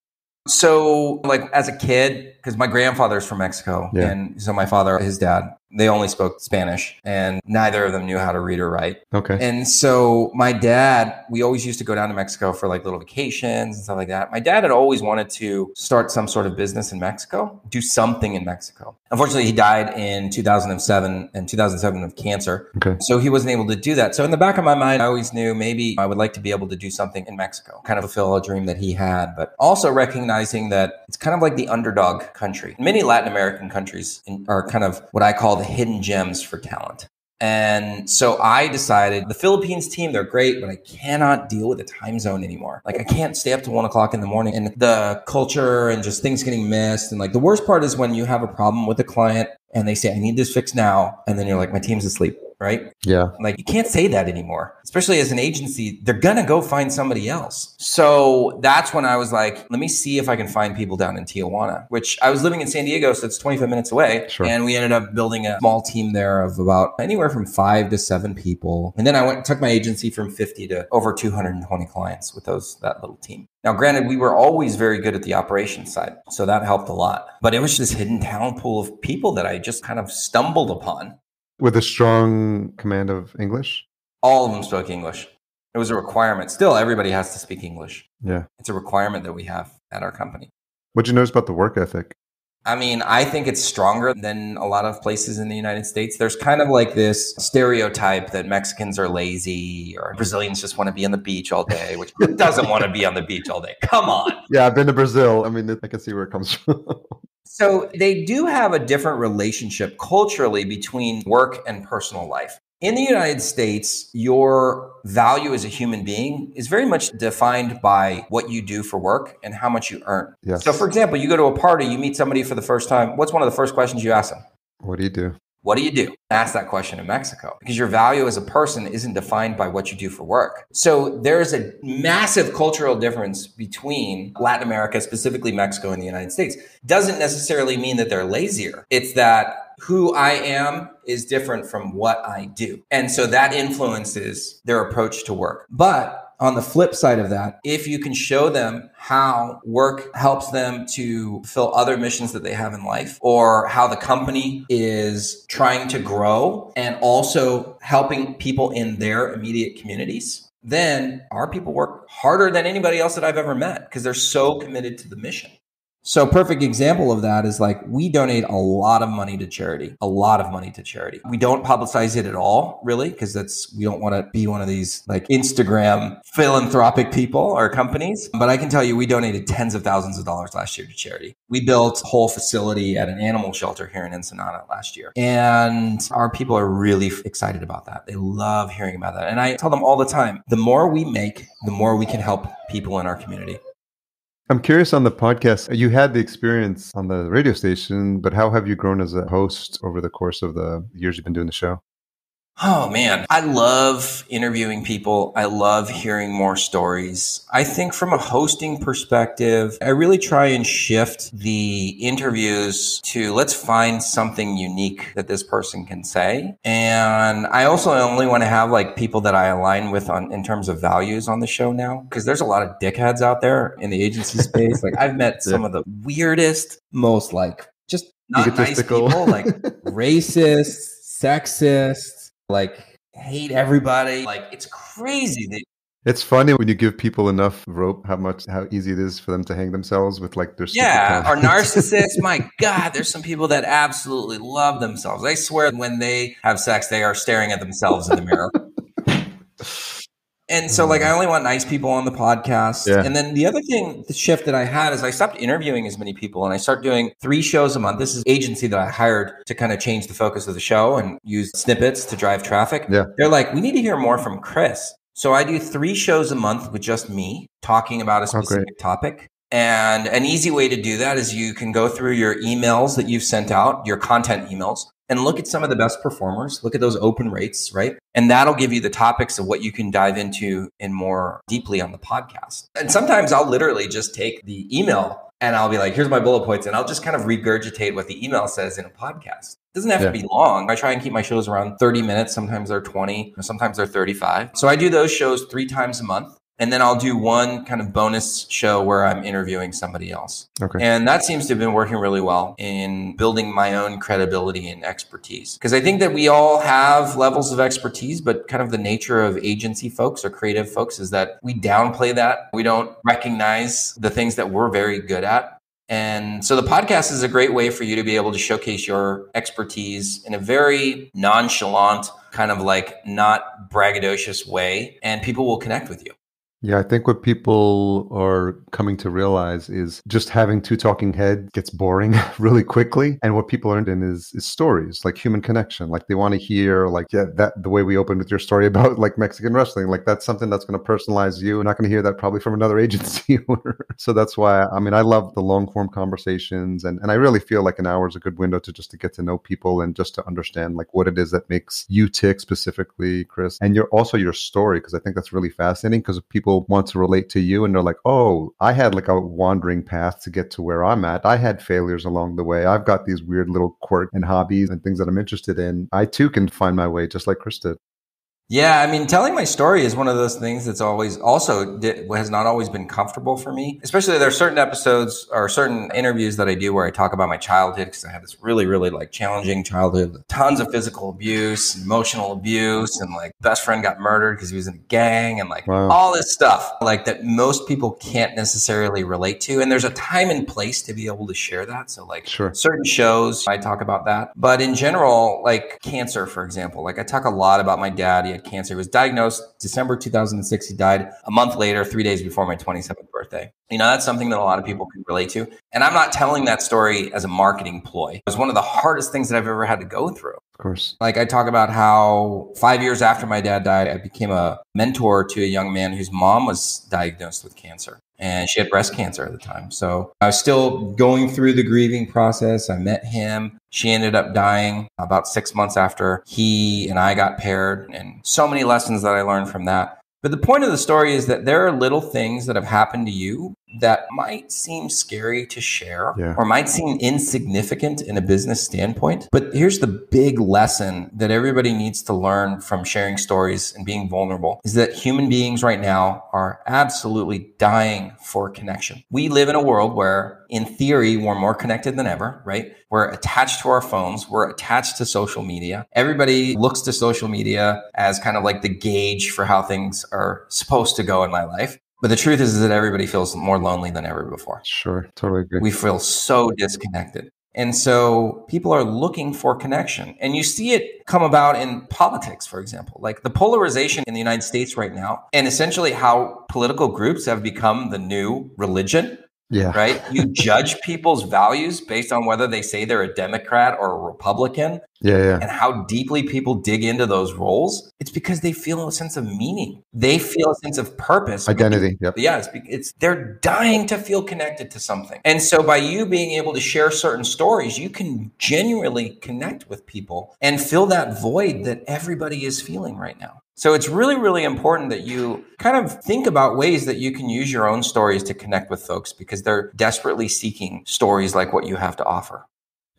So, like as a kid, because my grandfather's from Mexico, Yeah. and so my father, his dad, they only spoke Spanish, and neither of them knew how to read or write. Okay. And so my dad, we always used to go down to Mexico for like little vacations and stuff like that. My dad had always wanted to start some sort of business in Mexico, do something in Mexico. Unfortunately, he died in 2007 of cancer. Okay. So he wasn't able to do that. So in the back of my mind, I always knew maybe I would like to be able to do something in Mexico, kind of fulfill a dream that he had, but also recognizing that it's kind of like the underdog country. Many Latin American countries are kind of what I call the hidden gems for talent. And so I decided the Philippines team, they're great, but I cannot deal with the time zone anymore. Like I can't stay up to 1 o'clock in the morning and the culture and just things getting missed. And like the worst part is when you have a problem with a client and they say, I need this fixed now. And then you're like, my team's asleep, right? Yeah. Like you can't say that anymore, especially as an agency. They're going to go find somebody else. So that's when I was like, let me see if I can find people down in Tijuana, which I was living in San Diego. So it's 25 minutes away. Sure. And we ended up building a small team there of about anywhere from 5 to 7 people. And then I took my agency from 50 to over 220 clients with that little team. Now, granted, we were always very good at the operations side, so that helped a lot. But it was this hidden talent pool of people that I just kind of stumbled upon. With a strong command of English? All of them spoke English. It was a requirement. Still, everybody has to speak English. Yeah. It's a requirement that we have at our company. What'd you notice about the work ethic? I mean, I think it's stronger than a lot of places in the United States. There's kind of like this stereotype that Mexicans are lazy or Brazilians just want to be on the beach all day, which doesn't want to be on the beach all day. Come on. Yeah, I've been to Brazil. I mean, I can see where it comes from. So they do have a different relationship culturally between work and personal life. In the United States, your value as a human being is very much defined by what you do for work and how much you earn. Yes. So for example, you go to a party, you meet somebody for the first time. What's one of the first questions you ask them? What do you do? What do you do? Ask that question in Mexico because your value as a person isn't defined by what you do for work. So there's a massive cultural difference between Latin America, specifically Mexico and the United States. Doesn't necessarily mean that they're lazier. It's that who I am is different from what I do. And so that influences their approach to work. But on the flip side of that, if you can show them how work helps them to fulfill other missions that they have in life, or how the company is trying to grow and also helping people in their immediate communities, then our people work harder than anybody else that I've ever met because they're so committed to the mission. So perfect example of that is like we donate a lot of money to charity, We don't publicize it at all, really, because we don't want to be one of these like Instagram philanthropic people or companies. But I can tell you, we donated tens of thousands of dollars last year to charity. We built a whole facility at an animal shelter here in Ensenada last year. And our people are really excited about that. They love hearing about that. And I tell them all the time, the more we make, the more we can help people in our community. I'm curious on the podcast. You had the experience on the radio station, but how have you grown as a host over the course of the years you've been doing the show? Oh, man. I love interviewing people. I love hearing more stories. I think from a hosting perspective, I really try and shift the interviews to let's find something unique that this person can say. And I also only want to have like people that I align with in terms of values on the show now, because there's a lot of dickheads out there in the agency space. Like I've met some of the weirdest, most like just not nice people, like racists, sexists, like hate everybody. Like it's crazy. It's funny when you give people enough rope, how easy it is for them to hang themselves with like their or narcissists. My God, there's some people that absolutely love themselves. I swear when they have sex, they are staring at themselves in the mirror. And so like, I only want nice people on the podcast. Yeah. And then the other thing, the shift that I had is I stopped interviewing as many people and I started doing 3 shows a month. This is agency that I hired to kind of change the focus of the show and use snippets to drive traffic. Yeah. They're like, we need to hear more from Chris. So I do 3 shows a month with just me talking about a specific topic. And an easy way to do that is you can go through your emails that you've sent out, your content emails, and look at some of the best performers, look at those open rates, right? And that'll give you the topics of what you can dive into in more deeply on the podcast. And sometimes I'll literally just take the email and I'll be like, here's my bullet points. And I'll just kind of regurgitate what the email says in a podcast. Doesn't have to be long. I try and keep my shows around 30 minutes. Sometimes they're 20, sometimes they're 35. So I do those shows 3 times a month. And then I'll do one kind of bonus show where I'm interviewing somebody else. Okay. And that seems to have been working really well in building my own credibility and expertise. Because I think that we all have levels of expertise, but kind of the nature of agency folks or creative folks is that we downplay that. We don't recognize the things that we're very good at. And so the podcast is a great way for you to be able to showcase your expertise in a very nonchalant, kind of like not braggadocious way, and people will connect with you. Yeah, I think what people are coming to realize is just having 2 talking heads gets boring really quickly. And what people are interested in is stories, like human connection. Like they want to hear, like, yeah, that the way we opened with your story about like Mexican wrestling, like that's something that's going to personalize you. We're not going to hear that probably from another agency owner. So that's why, I mean, I love the long form conversations. And I really feel like an hour is a good window to just to get to know people and just to understand like what it is that makes you tick specifically, Chris. And your story, because I think that's really fascinating because people want to relate to you and they're like, oh, I had like a wandering path to get to where I'm at. I had failures along the way. I've got these weird little quirks and hobbies and things that I'm interested in. I too can find my way just like Chris did. Yeah, I mean, telling my story is one of those things that's always has not always been comfortable for me. Especially there are certain episodes or certain interviews that I do where I talk about my childhood because I had this really, really like challenging childhood, tons of physical abuse, emotional abuse, and like best friend got murdered because he was in a gang and like all this stuff like that most people can't necessarily relate to. And there's a time and place to be able to share that. So like certain shows, I talk about that. But in general, like cancer, for example, like I talk a lot about my dad. He had cancer. He was diagnosed December 2006. He died a month later, 3 days before my 27th birthday. You know, that's something that a lot of people can relate to. And I'm not telling that story as a marketing ploy. It was one of the hardest things that I've ever had to go through. Of course. Like I talk about how 5 years after my dad died, I became a mentor to a young man whose mom was diagnosed with cancer. And she had breast cancer at the time. So I was still going through the grieving process. I met him. She ended up dying about 6 months after he and I got paired, and so many lessons that I learned from that. But the point of the story is that there are little things that have happened to you that might seem scary to share or might seem insignificant in a business standpoint. But here's the big lesson that everybody needs to learn from sharing stories and being vulnerable is that human beings right now are absolutely dying for connection. We live in a world where, in theory, we're more connected than ever, right? We're attached to our phones. We're attached to social media. Everybody looks to social media as kind of like the gauge for how things are supposed to go in my life. But the truth is that everybody feels more lonely than ever before. Sure, totally agree. We feel so disconnected. And so people are looking for connection. And you see it come about in politics, for example, like the polarization in the United States right now, and essentially how political groups have become the new religion. Yeah. Right? You judge people's values based on whether they say they're a Democrat or a Republican. Yeah. And how deeply people dig into those roles. It's because they feel a sense of meaning. They feel a sense of purpose. Identity. Yep. Yeah. They're dying to feel connected to something. And so by you being able to share certain stories, you can genuinely connect with people and fill that void that everybody is feeling right now. So it's really, really important that you kind of think about ways that you can use your own stories to connect with folks because they're desperately seeking stories like what you have to offer.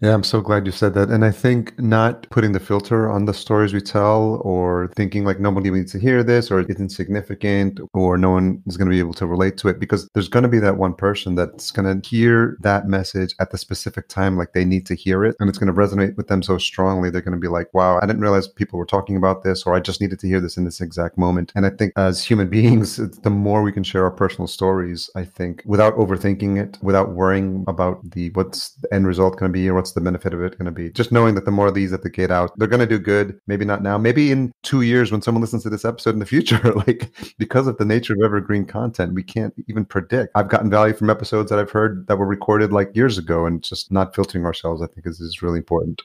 Yeah, I'm so glad you said that. And I think not putting the filter on the stories we tell or thinking like nobody needs to hear this or it's insignificant or no one is going to be able to relate to it, because there's going to be that one person that's going to hear that message at the specific time like they need to hear it. And it's going to resonate with them so strongly. They're going to be like, wow, I didn't realize people were talking about this, or I just needed to hear this in this exact moment. And I think as human beings, the more we can share our personal stories, I think, without overthinking it, without worrying about what's the end result going to be or what's the benefit of it going to be, just knowing that the more of these that they get out, they're going to do good. Maybe not now, maybe in 2 years when someone listens to this episode in the future, like because of the nature of evergreen content, we can't even predict. I've gotten value from episodes that I've heard that were recorded like years ago, and just not filtering ourselves, I think is really important.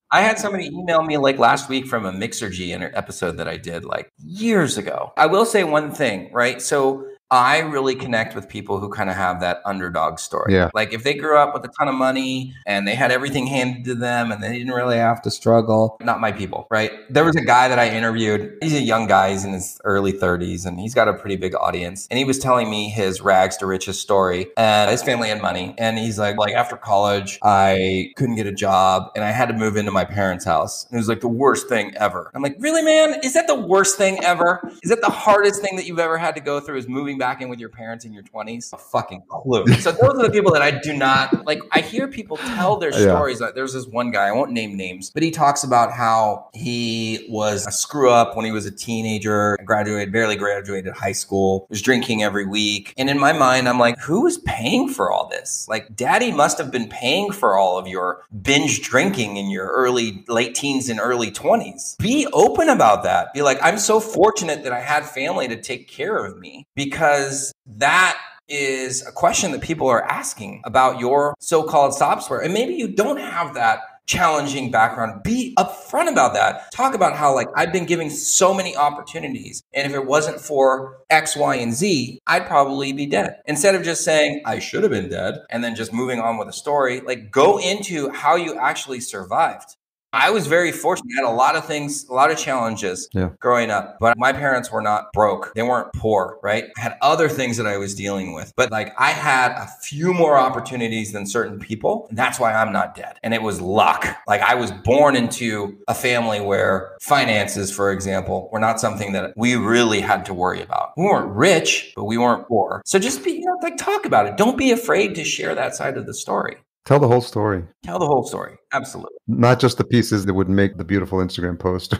I had somebody email me like last week from a Mixergy episode that I did like years ago. I will say one thing, right? So I really connect with people who kind of have that underdog story. Yeah. Like if they grew up with a ton of money and they had everything handed to them and they didn't really have to struggle, not my people, right? There was a guy that I interviewed. He's a young guy. He's in his early 30s and he's got a pretty big audience. And he was telling me his rags to riches story, and his family had money. And he's like after college, I couldn't get a job and I had to move into my parents' house. And it was like the worst thing ever. I'm like, really, man? Is that the worst thing ever? Is that the hardest thing that you've ever had to go through, is moving back in with your parents in your 20s? A fucking clue. So those are the people that I do not like. I hear people tell their stories. Like, there's this one guy, I won't name names, but he talks about how he was a screw up when he was a teenager, barely graduated high school, was drinking every week. And in my mind, I'm like, who is paying for all this? Like, daddy must have been paying for all of your binge drinking in your late teens and early 20s. Be open about that. Be like, I'm so fortunate that I had family to take care of me, because that is a question that people are asking about your so-called software. And maybe you don't have that challenging background. Be upfront about that. Talk about how, like, I've been giving so many opportunities, and if it wasn't for X, Y, and Z, I'd probably be dead. Instead of just saying I should have been dead and then just moving on with a story, like, go into how you actually survived. I was very fortunate. I had a lot of things, a lot of challenges growing up, but my parents were not broke. They weren't poor, right? I had other things that I was dealing with, but like I had a few more opportunities than certain people. And that's why I'm not dead. And it was luck. Like I was born into a family where finances, for example, were not something that we really had to worry about. We weren't rich, but we weren't poor. So just be, talk about it. Don't be afraid to share that side of the story. Tell the whole story. Tell the whole story. Absolutely. Not just the pieces that would make the beautiful Instagram post.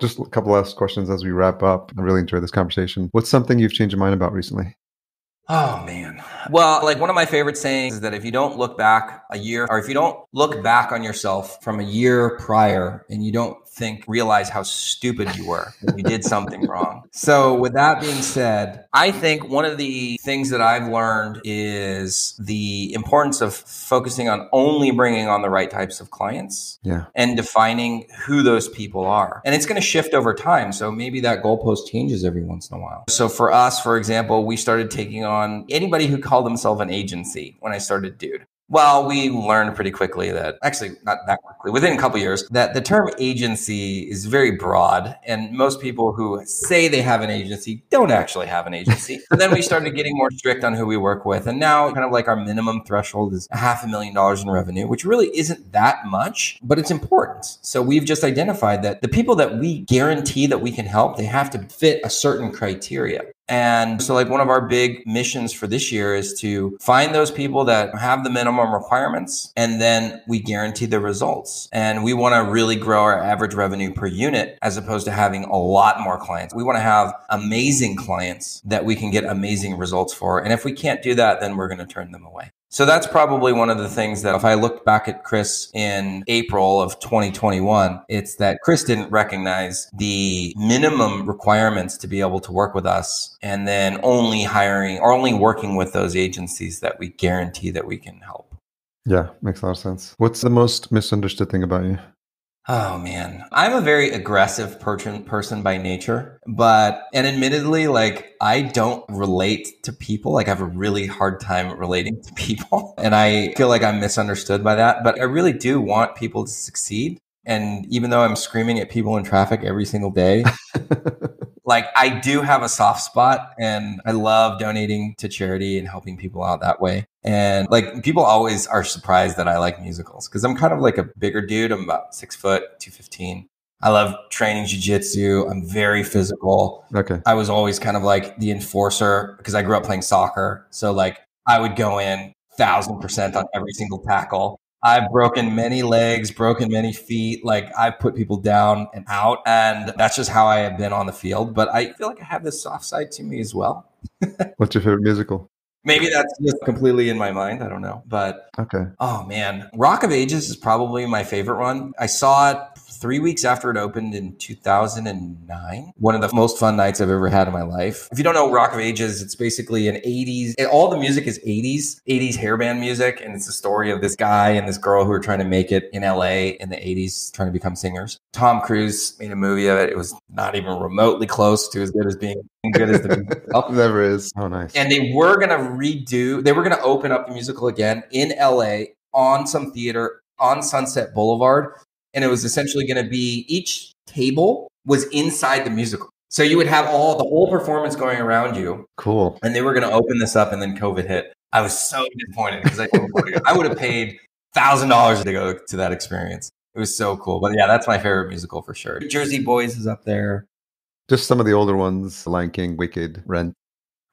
Just a couple last questions as we wrap up. I really enjoyed this conversation. What's something you've changed your mind about recently? Oh, man. Well, like one of my favorite sayings is that if you don't look back a year, or if you don't look back on yourself from a year prior and you don't realize how stupid you were when you did something wrong. So with that being said, I think one of the things that I've learned is the importance of focusing on only bringing on the right types of clients and defining who those people are. And it's going to shift over time. So maybe that goalpost changes every once in a while. So for us, for example, we started taking on anybody who called themselves an agency when I started Dude. Well, we learned pretty quickly that, actually not that quickly, within a couple of years, that the term agency is very broad. And most people who say they have an agency don't actually have an agency. So then we started getting more strict on who we work with. And now kind of like our minimum threshold is $500,000 in revenue, which really isn't that much, but it's important. So we've just identified that the people that we guarantee that we can help, they have to fit a certain criteria. And so like one of our big missions for this year is to find those people that have the minimum requirements, and then we guarantee the results. And we want to really grow our average revenue per unit as opposed to having a lot more clients. We want to have amazing clients that we can get amazing results for. And if we can't do that, then we're going to turn them away. So that's probably one of the things that if I looked back at Chris in April of 2021, it's that Chris didn't recognize the minimum requirements to be able to work with us, and then only hiring or only working with those agencies that we guarantee that we can help. Yeah, makes a lot of sense. What's the most misunderstood thing about you? Oh man, I'm a very aggressive person by nature, and admittedly, like I don't relate to people. Like I have a really hard time relating to people, and I feel like I'm misunderstood by that, but I really do want people to succeed. And even though I'm screaming at people in traffic every single day, like I do have a soft spot, and I love donating to charity and helping people out that way. And like people always are surprised that I like musicals because I'm kind of like a bigger dude. I'm about 6 foot, 215. I love training jiu-jitsu. I'm very physical. Okay. I was always kind of like the enforcer because I grew up playing soccer. So like I would go in 1,000% on every single tackle. I've broken many legs, broken many feet. Like I've put people down and out, and that's just how I have been on the field. But I feel like I have this soft side to me as well. What's your favorite musical? Maybe that's just completely in my mind. I don't know. But okay. Oh man, Rock of Ages is probably my favorite one. I saw it 3 weeks after it opened in 2009. One of the most fun nights I've ever had in my life. If you don't know Rock of Ages, it's basically an 80s, all the music is 80s hairband music. And it's the story of this guy and this girl who are trying to make it in LA in the 80s, trying to become singers. Tom Cruise made a movie of it. It was not even remotely close to as good as being good as the musical. Never is. Oh, nice. And they were going to open up the musical again in LA on some theater on Sunset Boulevard. And it was essentially going to be each table was inside the musical. So you would have the whole performance going around you. Cool. And they were going to open this up and then COVID hit. I was so disappointed because I would have paid $1,000 to go to that experience. It was so cool. But yeah, that's my favorite musical for sure. Jersey Boys is up there. Just some of the older ones, Lion King, Wicked, Rent.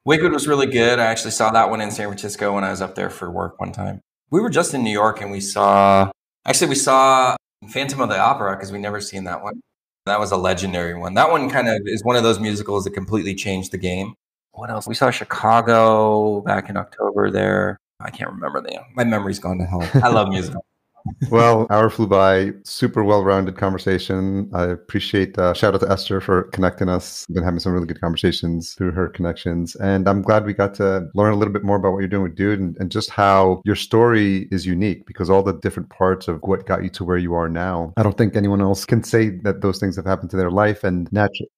Wicked was really good. I actually saw that one in San Francisco when I was up there for work one time. We were just in New York and we saw Phantom of the Opera because we never seen that one. That was a legendary one. That one kind of is one of those musicals that completely changed the game. What else? We saw Chicago back in October there. I can't remember my memory's gone to hell. I love musicals. Well, hour flew by. Super well-rounded conversation. I appreciate shout out to Esther for connecting us. Been having some really good conversations through her connections. And I'm glad we got to learn a little bit more about what you're doing with Dude and just how your story is unique because all the different parts of what got you to where you are now. I don't think anyone else can say that those things have happened to their life and naturally.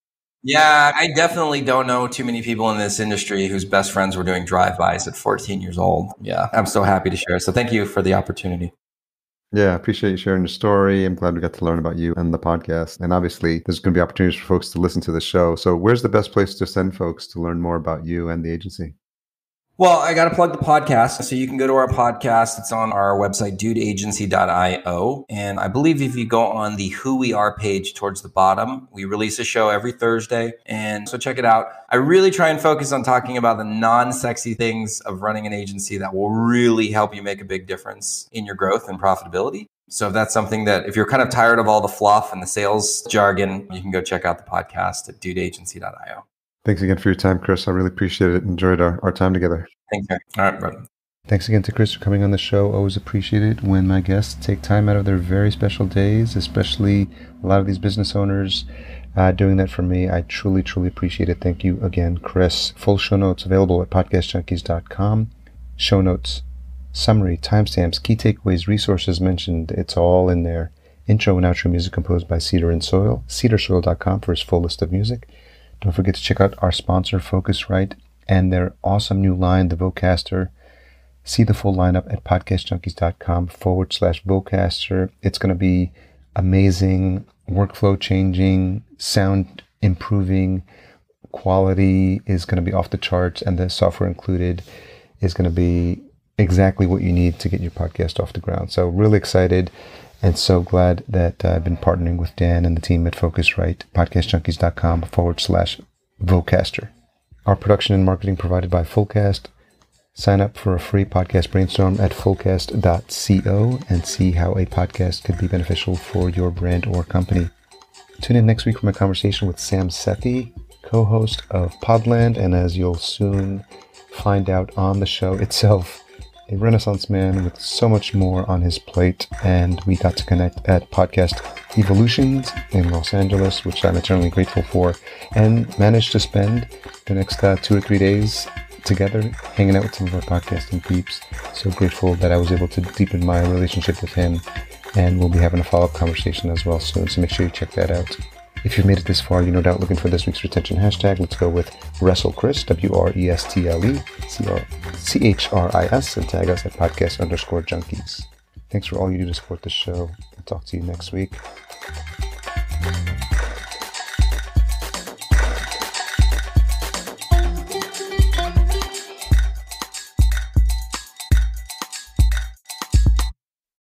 Yeah, I definitely don't know too many people in this industry whose best friends were doing drive-bys at 14 years old. Yeah, I'm so happy to share. So thank you for the opportunity. Yeah, I appreciate you sharing your story. I'm glad we got to learn about you and the podcast. And obviously, there's going to be opportunities for folks to listen to the show. So where's the best place to send folks to learn more about you and the agency? Well, I got to plug the podcast. So you can go to our podcast. It's on our website, dudeagency.io. And I believe if you go on the Who We Are page towards the bottom, we release a show every Thursday. And so check it out. I really try and focus on talking about the non-sexy things of running an agency that will really help you make a big difference in your growth and profitability. So if that's something that, if you're kind of tired of all the fluff and the sales jargon, you can go check out the podcast at dudeagency.io. Thanks again for your time, Chris. I really appreciate it. Enjoyed our time together. Thanks, man. All right, brother. Thanks again to Chris for coming on the show. Always appreciate it when my guests take time out of their very special days, especially a lot of these business owners doing that for me. I truly, truly appreciate it. Thank you again, Chris. Full show notes available at podcastjunkies.com. Show notes, summary, timestamps, key takeaways, resources mentioned. It's all in there. Intro and outro music composed by Cedar and Soil. cedarsoil.com for his full list of music. Don't forget to check out our sponsor, Focusrite, and their awesome new line, the Vocaster. See the full lineup at podcastjunkies.com/Vocaster. It's going to be amazing, workflow changing, sound improving, quality is going to be off the charts, and the software included is going to be exactly what you need to get your podcast off the ground. So really excited. And so glad that I've been partnering with Dan and the team at Focusrite, podcastjunkies.com/Vocaster. Our production and marketing provided by Fullcast. Sign up for a free podcast brainstorm at fullcast.co and see how a podcast could be beneficial for your brand or company. Tune in next week for my conversation with Sam Sethi, co-host of Podland, and as you'll soon find out on the show itself, a Renaissance man with so much more on his plate, and we got to connect at Podcast Evolutions in Los Angeles, which I'm eternally grateful for, and managed to spend the next 2 or 3 days together hanging out with some of our podcasting peeps. So grateful that I was able to deepen my relationship with him, and we'll be having a follow-up conversation as well soon, so make sure you check that out. If you've made it this far, you're no doubt looking for this week's retention hashtag. Let's go with WrestleChris, WRESTLE, CHRIS, and tag us at podcast_junkies. Thanks for all you do to support the show. I'll talk to you next week.